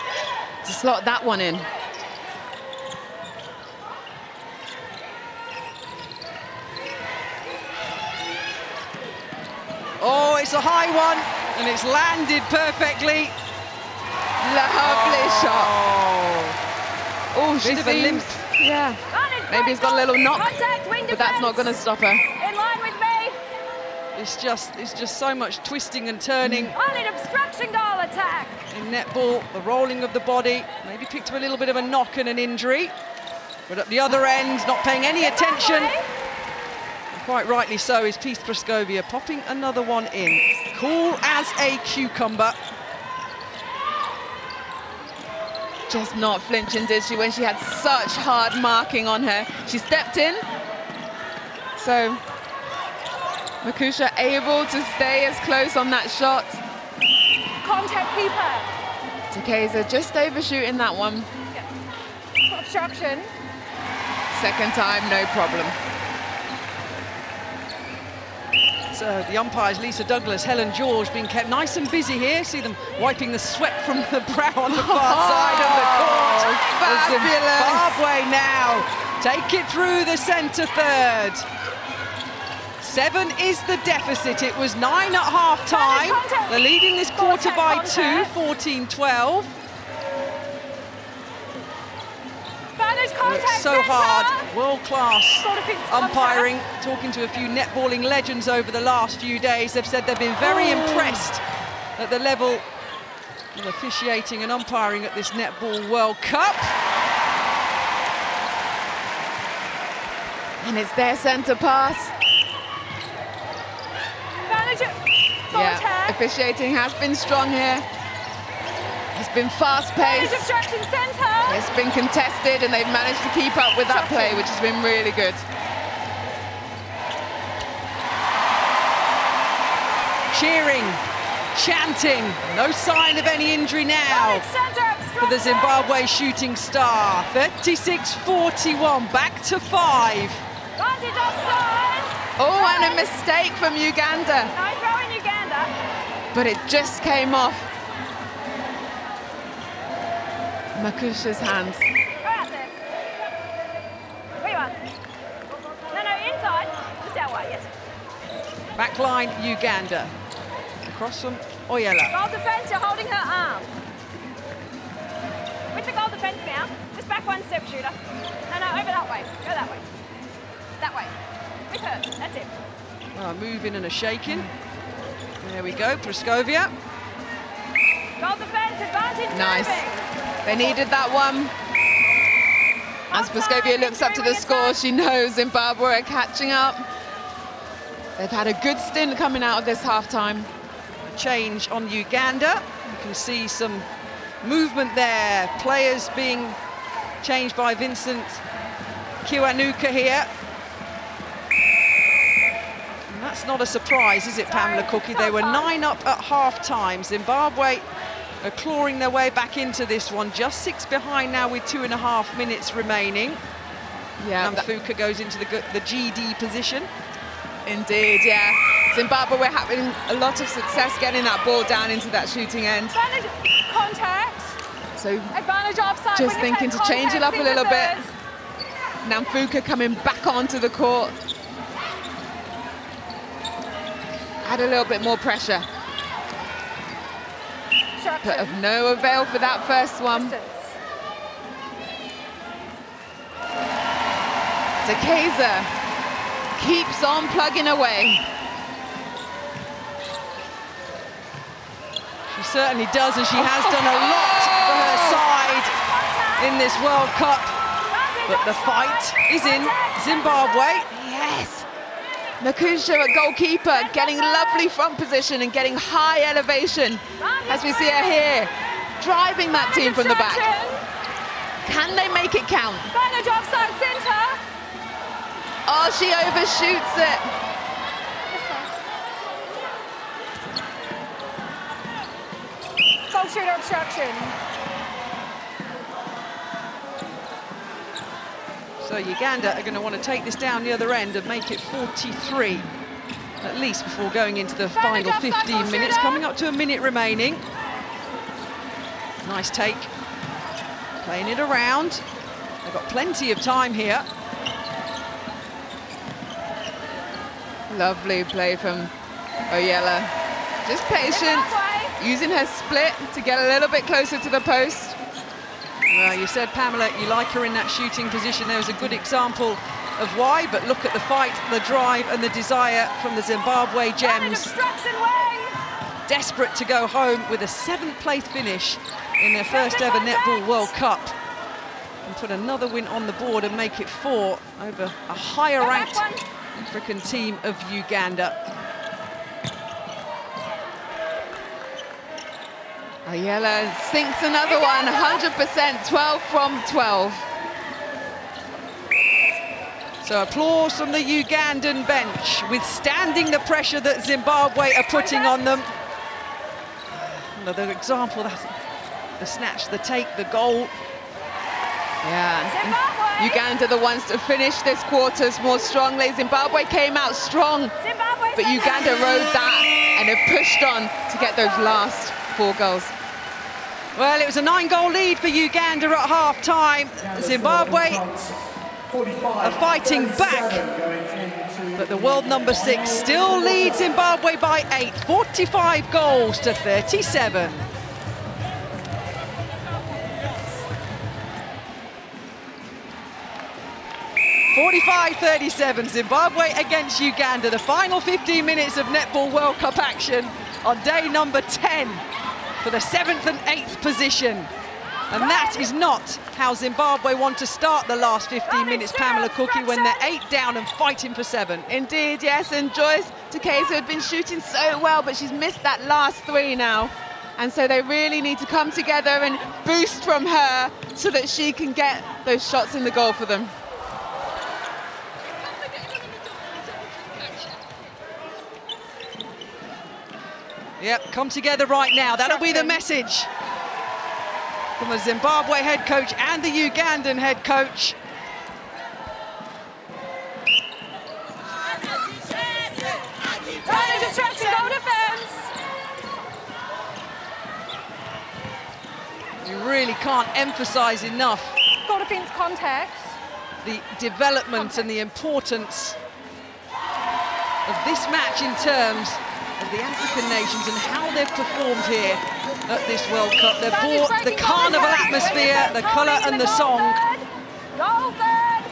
to slot that one in. Oh, it's a high one, and it's landed perfectly. Lovely shot. Oh, she Bit of a limp. Yeah, maybe he's got a little knock, but that's not going to stop her. In line with me. It's just so much twisting and turning. On an obstruction goal attack. In netball, the rolling of the body, maybe picked up a little bit of a knock and an injury. But at the other end, not paying any attention. Quite rightly so is Peace Praskovia popping another one in. Cool as a cucumber. Just not flinching, did she, when she had such hard marking on her. She stepped in. So Makusha able to stay as close on that shot. Contact keeper. Takeza just overshooting that one. Yep. Obstruction. Second time, no problem. So the umpires, Lisa Douglas, Helen George, being kept nice and busy here. See them wiping the sweat from the brow on the far side of the court. Fabulous. Zimbabwe now take it through the centre third. 7 is the deficit. It was 9 at half time. They're leading this quarter by 2, 14-12. So hard, world-class umpiring. Talking to a few netballing legends over the last few days, they've said they've been very impressed at the level of officiating and umpiring at this Netball World Cup. And it's their centre pass. Yeah, officiating has been strong here. It's been fast-paced. It's been contested, and they've managed to keep up with that play, which has been really good. Cheering, chanting, no sign of any injury now for the Zimbabwe shooting star. 36-41, back to 5. Oh, and a mistake from Uganda. Nice throw in Uganda. But it just came off Makusha's hands. Go out there. Where you are? No, inside. Just out wide, yes. Backline Uganda. Across from Oyela. Goal defence, you're holding her arm. With the goal defence now. Just back one step, shooter. No, over that way. Go that way. That way. With her. That's it. Moving and a shaking. There we go, Praskovia. Goal defence, advantage. Nice. Moving. They needed that one. As Praskovia looks up to the score, she knows Zimbabwe are catching up. They've had a good stint coming out of this half-time. Change on Uganda. You can see some movement there. Players being changed by Vincent Kiwanuka here. And that's not a surprise, is it, Pamela Cookie? They were 9 up at half-time. Zimbabwe are clawing their way back into this one. Just 6 behind now with 2.5 minutes remaining. Yeah, Fuka goes into the GD position. Indeed, yeah. Zimbabwe were having a lot of success getting that ball down into that shooting end. Advantage contact. So advantage offside. Just thinking to change it up a little bit. Namfuka coming back onto the court. Add a little bit more pressure. But of no avail for that first one. Takeza keeps on plugging away. She certainly does, and she has done a lot for her side in this World Cup. But the fight is in Zimbabwe. Yes. Makusha at goalkeeper, getting lovely front position and getting high elevation. As we see her here, driving that team from the back. Can they make it count? Advantage offside centre. Oh, she overshoots it. Goal shooter obstruction. So Uganda are going to want to take this down the other end and make it 43, at least, before going into the final 15 minutes. Coming up to a minute remaining. Nice take. Playing it around. They've got plenty of time here. Lovely play from Oyela. Just patient, using her split to get a little bit closer to the post. Well, you said, Pamela, you like her in that shooting position. There was a good example of why, but look at the fight, the drive and the desire from the Zimbabwe Gems. Desperate to go home with a 7th place finish in their first ever Netball World Cup. And put another win on the board and make it 4 over a higher ranked African team of Uganda. Ayala sinks another one, 100%, 12 from 12. So applause from the Ugandan bench, withstanding the pressure that Zimbabwe are putting on them. Another example, that's the snatch, the take, the goal. Yeah, Uganda the ones to finish this quarters more strongly. Zimbabwe came out strong, but Uganda rode that and have pushed on to get those last 4 goals. Well, it was a 9-goal lead for Uganda at half-time. Zimbabwe are fighting back, but the world number 6 still leads Zimbabwe by 8, 45 goals to 37. (45-37), Zimbabwe against Uganda, the final 15 minutes of Netball World Cup action on day number 10 for the 7th and 8th position. And that is not how Zimbabwe want to start the last 15 minutes, Pamela Cookie, when they're 8 down and fighting for 7. Indeed, yes, and Joyce Takeza had been shooting so well, but she's missed that last 3 now. And so they really need to come together and boost from her so that she can get those shots in the goal for them. Yep, come together right now. That'll be the message from the Zimbabwe head coach and the Ugandan head coach. Goal defense. You really can't emphasize enough Goal defense contact. the development and the importance of this match in terms of the African nations and how they've performed here at this World Cup. They've brought the carnival atmosphere, the colour and the song. Goal third.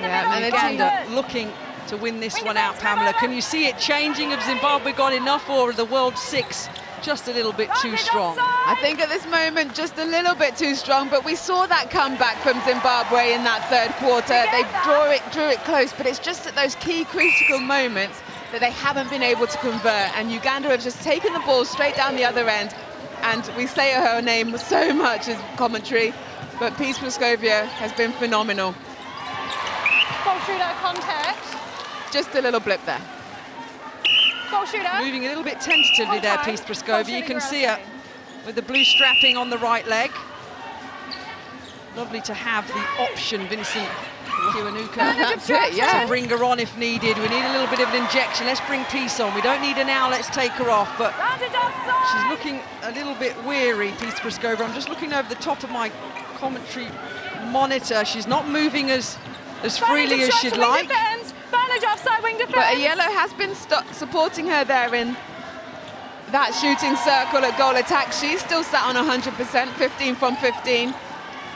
And Uganda looking to win this one out, Pamela. Can you see it changing? Have Zimbabwe got enough, or are the world 6 just a little bit too strong? I think at this moment just a little bit too strong, but we saw that comeback from Zimbabwe in that 3rd quarter. They drew it close, but it's just at those key critical moments that they haven't been able to convert, and Uganda have just taken the ball straight down the other end. And we say her name so much as commentary, but Peace Praskovia has been phenomenal. Goal shooter contact. Just a little blip there. Goal shooter. Moving a little bit tentatively there, Peace Praskovia. You can see her with the blue strapping on the right leg. Lovely to have the option, Vincent Kiwanuka. That's it, yeah. To bring her on if needed. We need a little bit of an injection. Let's bring Peace on. We don't need her now. Let's take her off. But she's looking a little bit weary, Peace Praskovia. I'm just looking over the top of my commentary monitor. She's not moving as freely as she'd like. But Ayala has been supporting her there in that shooting circle at goal attack. She's still sat on 100%, 15 from 15.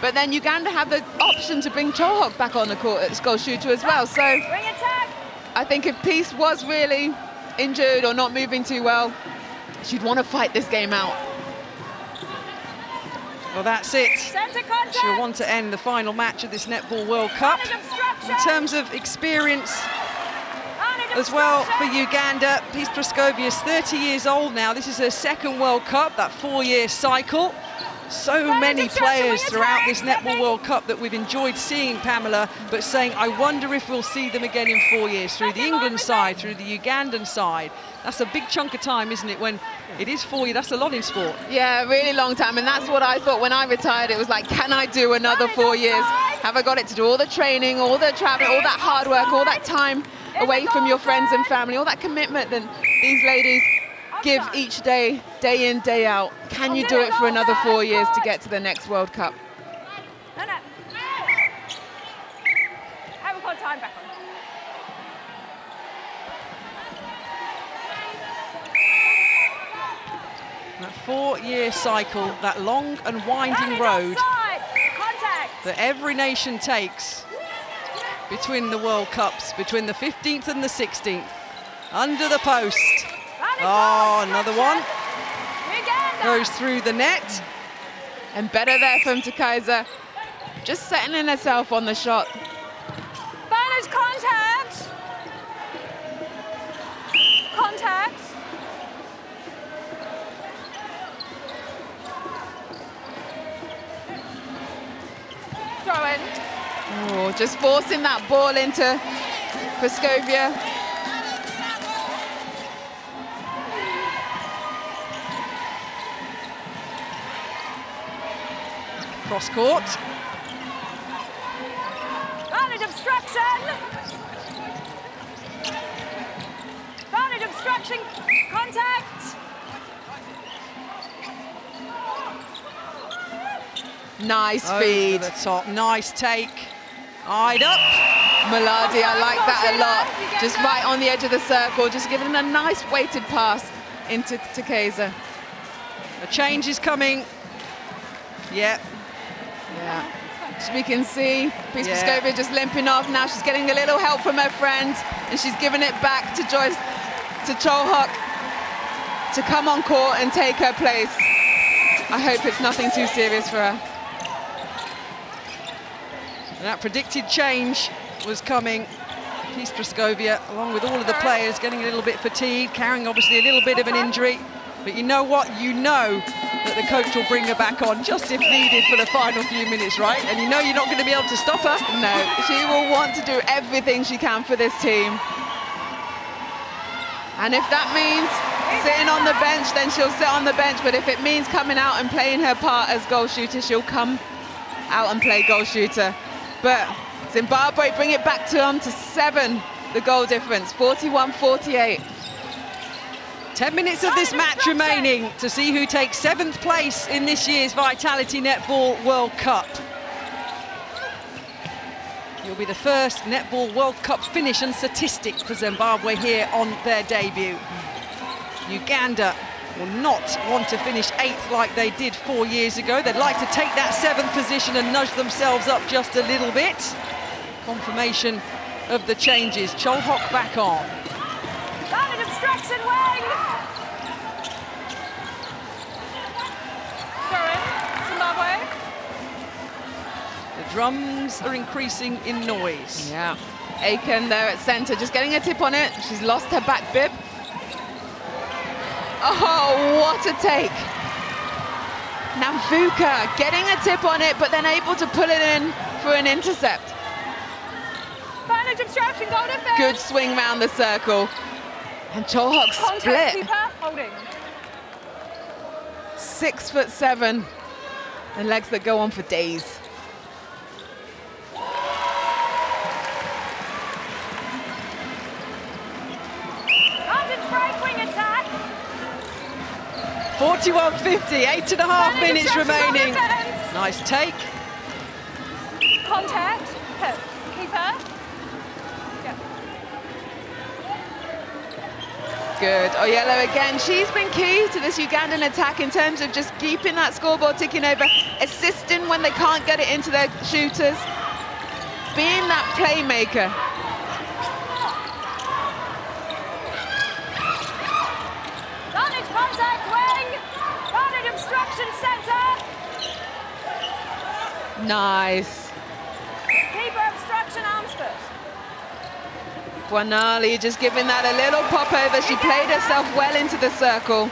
But then Uganda have the option to bring Chohok back on the court as goal shooter as well. So I think if Peace was really injured or not moving too well, she'd want to fight this game out. Well, that's it. She'll want to end the final match of this Netball World Cup. In terms of experience as well for Uganda, Peace Praskovia is 30 years old now. This is her 2nd World Cup, that 4-year cycle. So many players throughout this Netball World Cup that we've enjoyed seeing, Pamela, but saying, I wonder if we'll see them again in 4 years, through the England side, through the Ugandan side. That's a big chunk of time, isn't it, when it is 4 years? That's a lot in sport. Yeah, really long time, and that's what I thought when I retired. It was like, can I do another 4 years? Have I got it to do all the training, all the traveling, all that hard work, all that time away from your friends and family, all that commitment that these ladies give each day, day in, day out? Can you do it for another 4 years to get to the next World Cup? No. Haven't got time back on. That 4-year cycle, that long and winding road that every nation takes between the World Cups, between the 15th and the 16th, under the post. Oh, another one. Goes through the net. And better there from Takeza, just settling herself on the shot. Vantage contact. Oh, just forcing that ball into Praskovia. Cross court. Valid obstruction. Valid obstruction. Contact. Nice Over feed. the top. Nice take. Eyed up. Maladi, I like that a lot. Just right on the edge of the circle, just giving a nice weighted pass into Takeza. A change is coming. Yeah. Yeah. As we can see, Praskovia just limping off. Now she's getting a little help from her friend, and she's giving it back to Joyce, to Cholhok, to come on court and take her place. I hope it's nothing too serious for her. And that predicted change was coming. Peace Praskovia, along with all of the players, getting a little bit fatigued, carrying obviously a little bit of an injury. But you know what? You know that the coach will bring her back on just if needed for the final few minutes, right? And you know you're not going to be able to stop her. No, she will want to do everything she can for this team. And if that means sitting on the bench, then she'll sit on the bench. But if it means coming out and playing her part as goal shooter, she'll come out and play goal shooter. But Zimbabwe bring it back to 7, the goal difference, 41-48. 10 minutes of this match remaining to see who takes 7th place in this year's Vitality Netball World Cup. It'll be the first Netball World Cup finish and statistic for Zimbabwe here on their debut. Uganda will not want to finish 8th like they did 4 years ago. They'd like to take that 7th position and nudge themselves up just a little bit. Confirmation of the changes. Cholhok back on. Valid obstruction, Wang. Zimbabwe. The drums are increasing in noise. Yeah, Aiken there at centre, just getting a tip on it. She's lost her back bib. Oh, what a take. Namvuka getting a tip on it, but then able to pull it in for an intercept. Valid obstruction, goal defense. Good swing round the circle. And Cholhok split. Keeper, holding. 6'7", and legs that go on for days. London break, wing attack. 41-50, 8.5 minutes remaining. Nice take. Contact, hips, keeper. Good. Oyella again. She's been key to this Ugandan attack in terms of just keeping that scoreboard ticking over, assisting when they can't get it into their shooters, being that playmaker. Advantage contact, wing. Advantage obstruction, centre. Nice. Keeper obstruction, arms first. Buanali just giving that a little pop over. She played herself well into the circle.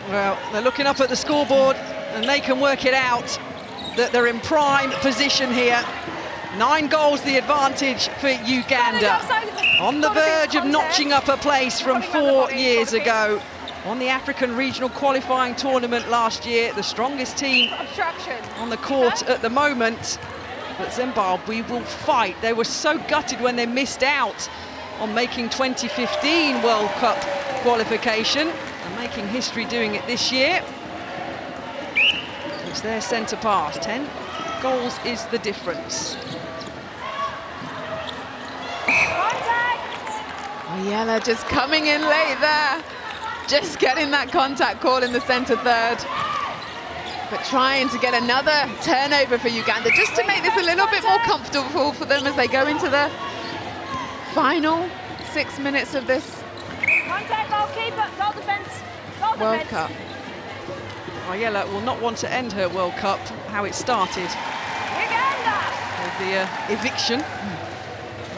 Well, they're looking up at the scoreboard and they can work it out that they're in prime position here. 9 goals the advantage for Uganda. On the verge of notching up a place from 4 years ago. On the African Regional Qualifying Tournament last year, the strongest team on the court at the moment. But Zimbabwe will fight. They were so gutted when they missed out on making 2015 World Cup qualification and making history doing it this year. It's their centre pass. 10 goals is the difference. Oyella just coming in late there. Just getting that contact call in the centre third. But trying to get another turnover for Uganda just to make this a little bit more comfortable for them as they go into the final 6 minutes of this Contact, goalkeeper, goal defense, World Cup. Oyella will not want to end her World Cup how it started. Uganda. With the eviction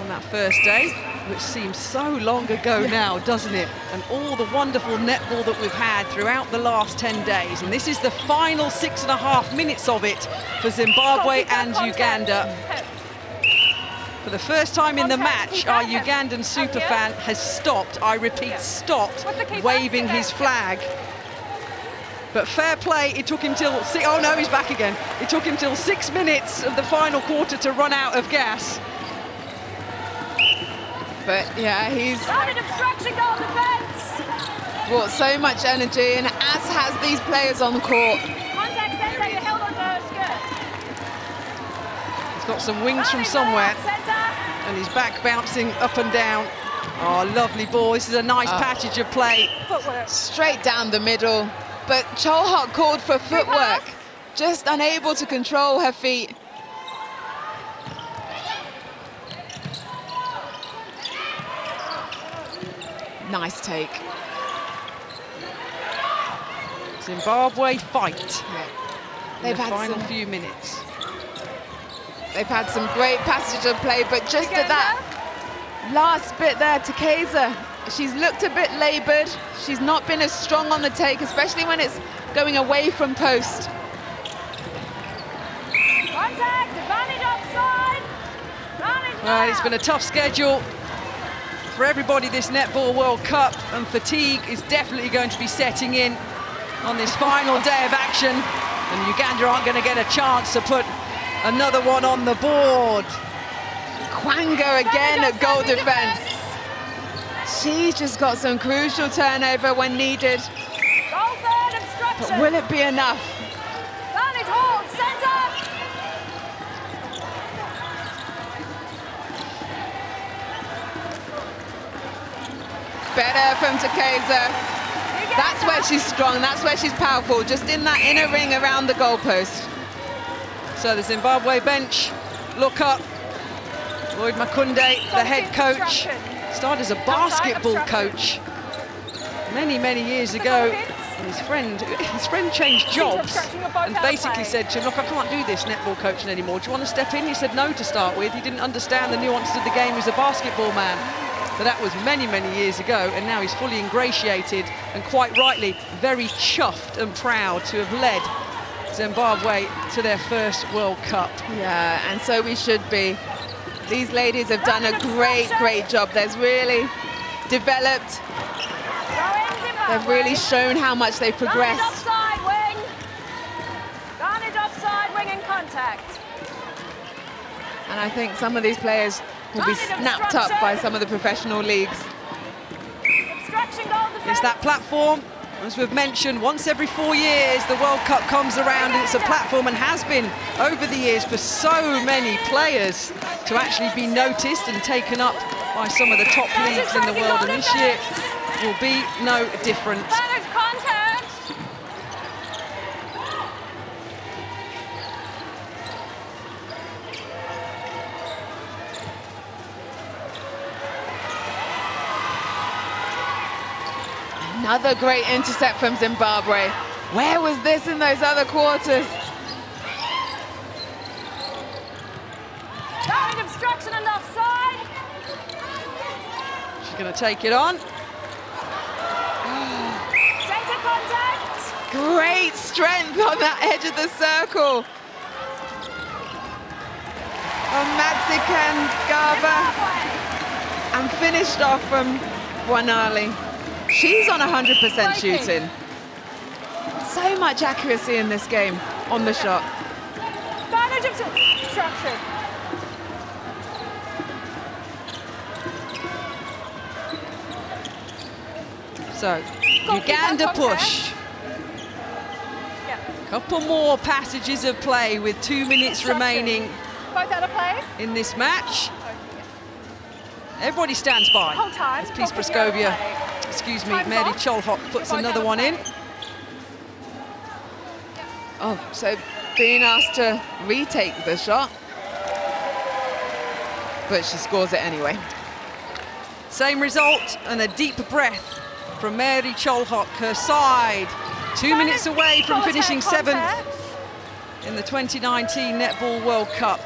on that first day. which seems so long ago now, doesn't it? And all the wonderful netball that we've had throughout the last 10 days. And this is the final 6.5 minutes of it for Zimbabwe and Uganda. For the first time in the match, our Ugandan superfan has stopped, I repeat, stopped waving his flag. But fair play, it took him till, oh no, he's back again. It took him till 6 minutes of the final quarter to run out of gas. But yeah, he's obstruction goal defense. brought so much energy, and as has these players on the court. Contact center, you held on to her skirt. He's got some wings from somewhere, and he's back bouncing up and down. Oh, lovely ball. This is a nice passage of play. Footwork. Straight down the middle, but Cholhok called for footwork, just unable to control her feet. Nice take. Zimbabwe fight. Yeah. They've had final few minutes. They've had some great passage of play, but just at that last bit there, Takeza, she's looked a bit laboured. She's not been as strong on the take, especially when it's going away from post. Contact, advantage offside. Well, it's been a tough schedule for everybody this Netball World Cup, and fatigue is definitely going to be setting in on this final day of action, and Uganda aren't going to get a chance to put another one on the board. Kwanga again at goal defence. She's just got some crucial turnover when needed. Goal third, obstruction. But will it be enough? Advantage hold, centre. Better from Takeza. That's where she's strong, that's where she's powerful, just in that inner ring around the goalpost. So the Zimbabwe bench look up. Lloyd Makunde, the head coach, started as a basketball coach many years ago. And his friend changed jobs and basically said to him, look, I can't do this netball coaching anymore. Do you want to step in? He said no to start with. He didn't understand the nuances of the game. He was a basketball man. But that was many years ago, and now he's fully ingratiated and quite rightly very chuffed and proud to have led Zimbabwe to their first World Cup. Yeah, and so we should be. These ladies have done a great job. They've really developed. They've really shown how much they've progressed. Offside wing. Garnage offside wing in contact. And I think some of these players will be snapped up by some of the professional leagues. It's that platform, as we've mentioned, once every 4 years the World Cup comes around, and it's a platform, and has been over the years for so many players to actually be noticed and taken up by some of the top leagues in the world, and this year will be no different. Another great intercept from Zimbabwe. Where was this in those other quarters? Obstruction and offside. She's going to take it on. Center contact. Great strength on that edge of the circle. On Madzikan Gava. And finished off from Wanali. She's on 100% shooting. So much accuracy in this game on the shot. Advantage obstruction. So, Uganda push. Couple more passages of play with 2 minutes remaining Both out of play. In this match. Everybody stands by. Whole time. As Peace Praskovia, excuse me, Mary Cholhok puts another one in. Oh, so being asked to retake the shot. But she scores it anyway. Same result, and a deep breath from Mary Cholhok, her side. 2 minutes away from finishing 7th in the 2019 Netball World Cup.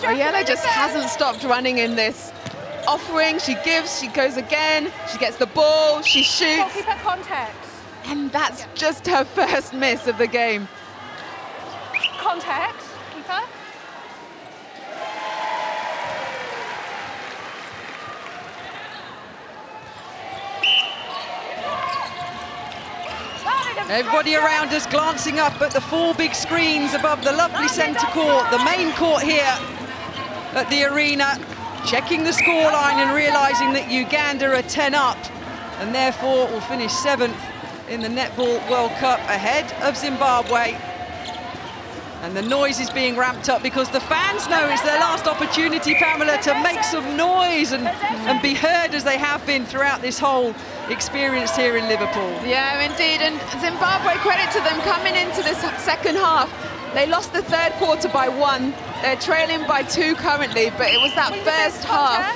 Oyella just hasn't stopped running in this. offering, she gives, she goes again, she gets the ball, she shoots. Goalkeeper contact. And that's just her first miss of the game. Contact, keeper. Everybody around us glancing up at the 4 big screens above the lovely centre court, the main court here at the arena, checking the scoreline and realising that Uganda are 10 up and therefore will finish 7th in the Netball World Cup ahead of Zimbabwe. And the noise is being ramped up because the fans know it's their last opportunity, Pamela, to make some noise and be heard as they have been throughout this whole experience here in Liverpool. Yeah, indeed, and Zimbabwe, credit to them, coming into this second half. They lost the third quarter by 1. They're trailing by 2 currently, but it was that first half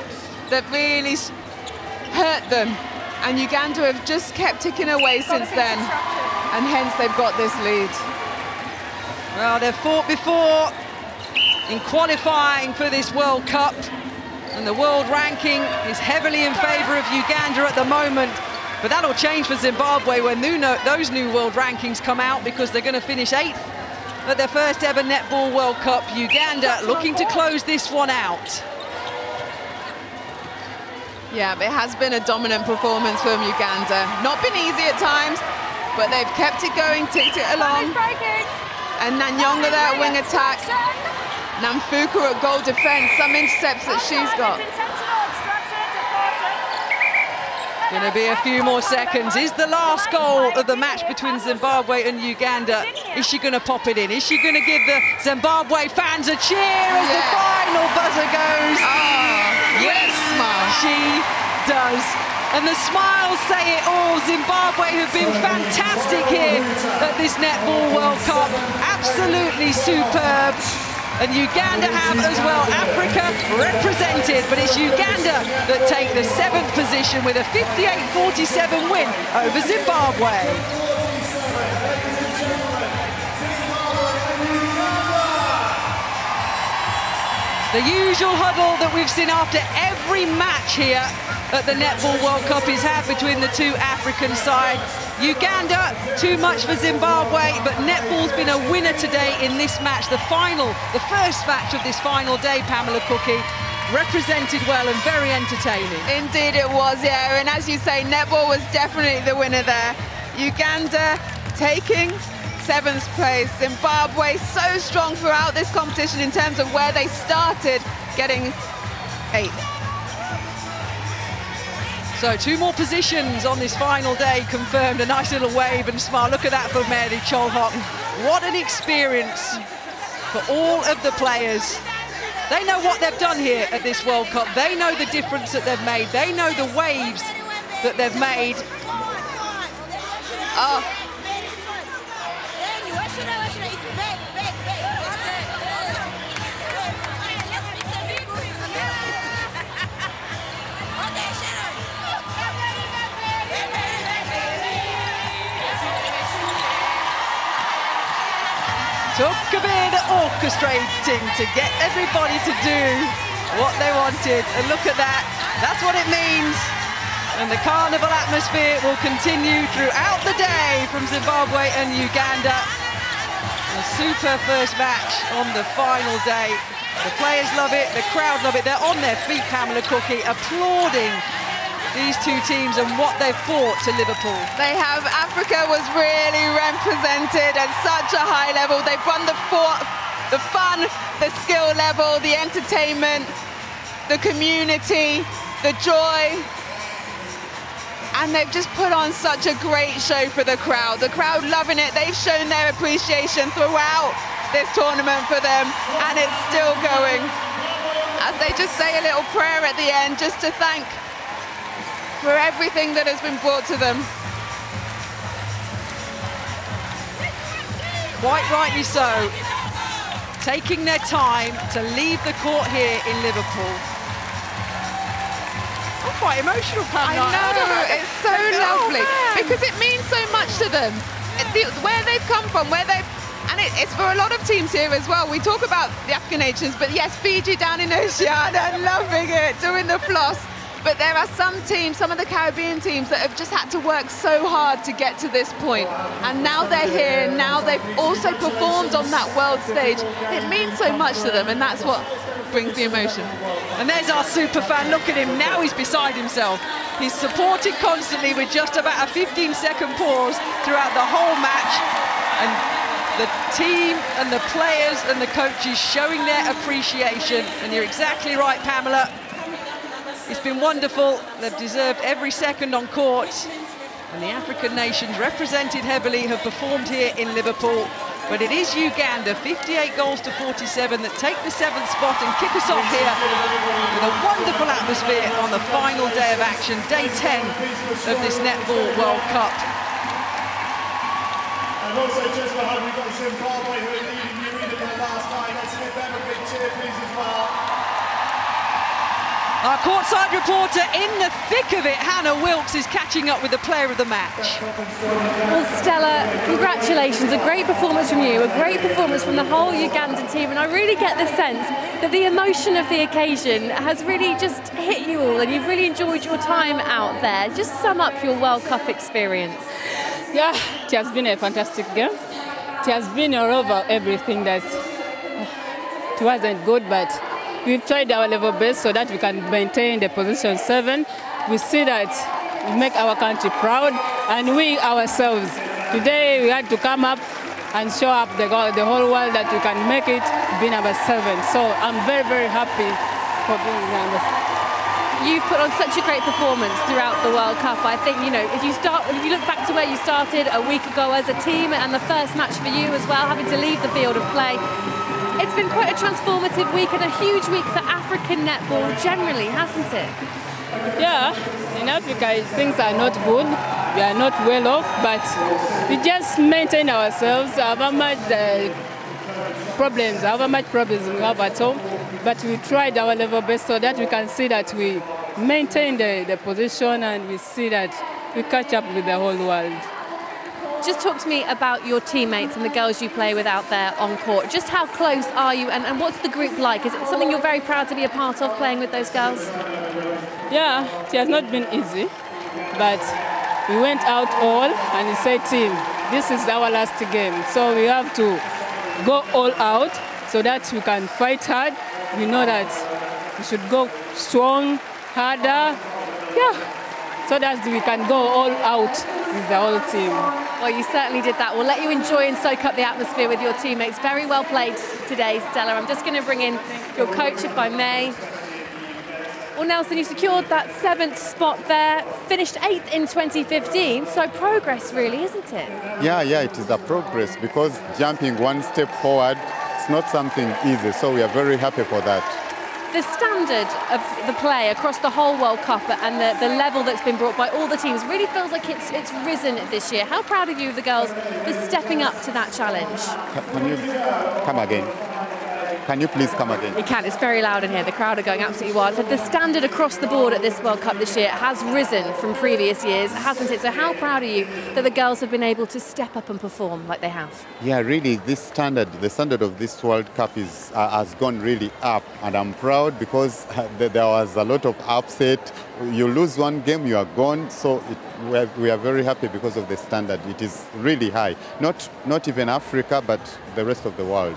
that really hurt them. And Uganda have just kept ticking away since then, and hence they've got this lead. Well, they've fought before in qualifying for this World Cup, and the world ranking is heavily in favour of Uganda at the moment. But that'll change for Zimbabwe when those new world rankings come out, because they're going to finish 8th at their first ever Netball World Cup. Uganda looking to close this one out. Yeah, it has been a dominant performance from Uganda. Not been easy at times, but they've kept it going, ticked it along. And Nanyonga there at wing attack. Namfuku at goal defence, some intercepts that she's got. Going to be a few more seconds. Is the last goal of the match between Zimbabwe and Uganda, is she going to pop it in? Is she going to give the Zimbabwe fans a cheer as the final buzzer goes? Yes, she does. And the smiles say it all. Zimbabwe have been fantastic here at this Netball World Cup. Absolutely superb. And Uganda have as well. Africa represented, but it's Uganda that take the 7th position with a 58-47 win over Zimbabwe. The usual huddle that we've seen after every match here at the Netball World Cup is had between the 2 African sides. Uganda, too much for Zimbabwe, but netball's been a winner today in this match, the first match of this final day, Pamela Cookie. Represented well and very entertaining. Indeed it was, yeah, and as you say, netball was definitely the winner there. Uganda taking 7th place. Zimbabwe so strong throughout this competition in terms of where they started, getting 8th. So 2 more positions on this final day confirmed. A nice little wave and smile. Look at that for Mary Cholhok. What an experience for all of the players. They know what they've done here at this World Cup. They know the difference that they've made. They know the waves that they've made. Oh. Took a bit of orchestrating to get everybody to do what they wanted. And look at that. That's what it means. And the carnival atmosphere will continue throughout the day from Zimbabwe and Uganda. A super first match on the final day. The players love it, the crowd love it. They're on their feet, Pamela Cookie, applauding these 2 teams and what they've brought to Liverpool. They have. Africa was really represented at such a high level. They've won the fun, the skill level, the entertainment, the community, the joy. And they've just put on such a great show for the crowd. The crowd loving it. They've shown their appreciation throughout this tournament for them, and it's still going. As they just say a little prayer at the end, just to thank for everything that has been brought to them. Quite rightly so. Taking their time to leave the court here in Liverpool. I'm quite emotional, Pamela. I know, it's so lovely. Because it means so much to them. Where they've come from, where they've And it's for a lot of teams here as well. We talk about the African nations, but yes, Fiji down in Oceania, loving it, doing the floss. But there are some teams, some of the Caribbean teams that have just had to work so hard to get to this point. And now they're here, now they've also performed on that world stage. It means so much to them, and that's what brings the emotion. And there's our super fan. Look at him, now he's beside himself. He's supported constantly with just about a 15-second pause throughout the whole match. And the team and the players and the coaches showing their appreciation. And you're exactly right, Pamela. It's been wonderful. They've deserved every second on court. And the African nations, represented heavily, have performed here in Liverpool. But it is Uganda, 58 goals to 47, that take the 7th spot and kick us off here with a wonderful atmosphere on the final day of action, day 10 of this Netball World Cup. And also just behind, we've got Zimbabwe, who are leading the arena their last time. Let's give them a big cheer, please, as well. Our courtside reporter in the thick of it, Hannah Wilkes, is catching up with the player of the match. Well, Stella, congratulations. A great performance from you, a great performance from the whole Ugandan team. And I really get the sense that the emotion of the occasion has really just hit you all and you've really enjoyed your time out there. Just sum up your World Cup experience. Yeah, it has been a fantastic game. It has been all over everything that it wasn't good, but we've tried our level best so that we can maintain the position 7. We see that we make our country proud, and we ourselves. Today we had to come up and show up the whole world that we can make it be number 7. So I'm very, very happy for being number 7. You've put on such a great performance throughout the World Cup. I think, you know, if you look back to where you started a week ago as a team and the first match for you as well, having to leave the field of play, it's been quite a transformative week and a huge week for African netball generally, hasn't it? Yeah, in Africa things are not good, we are not well off, but we just maintain ourselves, however much problems we have at home, but we tried our level best so that we can see that we maintain the position and we see that we catch up with the whole world. Just talk to me about your teammates and the girls you play with out there on court. Just how close are you and what's the group like? Is it something you're very proud to be a part of, playing with those girls? Yeah, it has not been easy, but we went out all and we said, team, this is our last game, so we have to go all out so that we can fight hard. We know that we should go strong, harder, yeah, so that we can go all out with the whole team. Well, you certainly did that. We'll let you enjoy and soak up the atmosphere with your teammates. Very well played today, Stella. I'm just going to bring in your coach, if I may. Well, Nelson, you secured that 7th spot there, finished 8th in 2015, so progress really, isn't it? Yeah, it is a progress because jumping one step forward, it's not something easy, so we are very happy for that. The standard of the play across the whole World Cup and the level that's been brought by all the teams really feels like it's risen this year. How proud are you of the girls for stepping up to that challenge? Can you come again? Can you please come again? You can. It's very loud in here. The crowd are going absolutely wild. So the standard across the board at this World Cup this year has risen from previous years, hasn't it? So how proud are you that the girls have been able to step up and perform like they have? Yeah, really, the standard of this World Cup has gone really up, and I'm proud because there was a lot of upset. You lose one game, you are gone. So we are very happy because of the standard. It is really high. Not even Africa, but the rest of the world.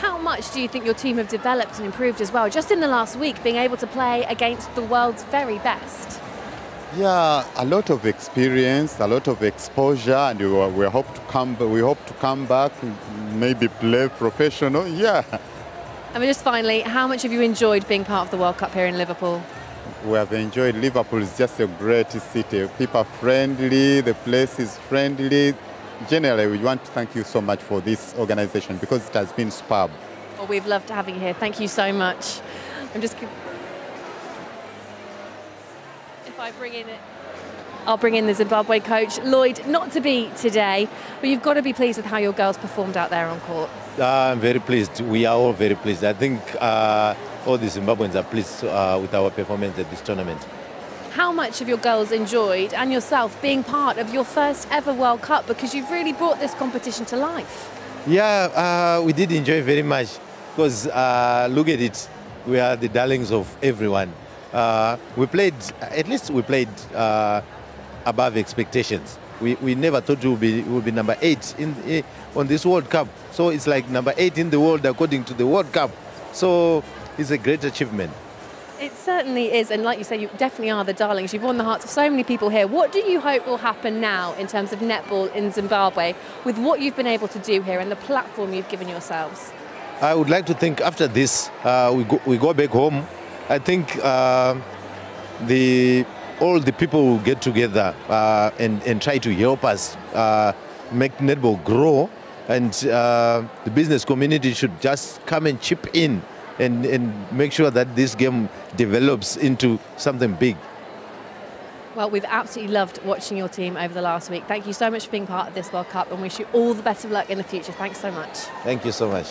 How much do you think your team have developed and improved as well, just in the last week, being able to play against the world's very best? Yeah, a lot of experience, a lot of exposure, and we hope to come back, maybe play professional. Yeah. And just finally, how much have you enjoyed being part of the World Cup here in Liverpool? We have enjoyed. Liverpool is just a great city. People are friendly, the place is friendly. Generally, we want to thank you so much for this organization because it has been superb. Well, we've loved having you here. Thank you so much. If I bring in it, I'll bring in the Zimbabwe coach. Lloyd, not to be today, but you've got to be pleased with how your girls performed out there on court. I'm very pleased. We are all very pleased. I think all the Zimbabweans are pleased with our performance at this tournament. How much have your girls enjoyed, and yourself, being part of your first ever World Cup, because you've really brought this competition to life? Yeah, we did enjoy very much because look at it, we are the darlings of everyone. We played, at least we played above expectations. We never thought we would be number 8 on this World Cup. So it's like number 8 in the world according to the World Cup. So it's a great achievement. It certainly is, and like you say, you definitely are the darlings. You've won the hearts of so many people here. What do you hope will happen now in terms of netball in Zimbabwe with what you've been able to do here and the platform you've given yourselves? I would like to think after this, we go back home. I think all the people will get together and try to help us make netball grow, and the business community should just come and chip in and make sure that this game develops into something big. Well, we've absolutely loved watching your team over the last week. Thank you so much for being part of this World Cup and wish you all the best of luck in the future. Thanks so much. Thank you so much.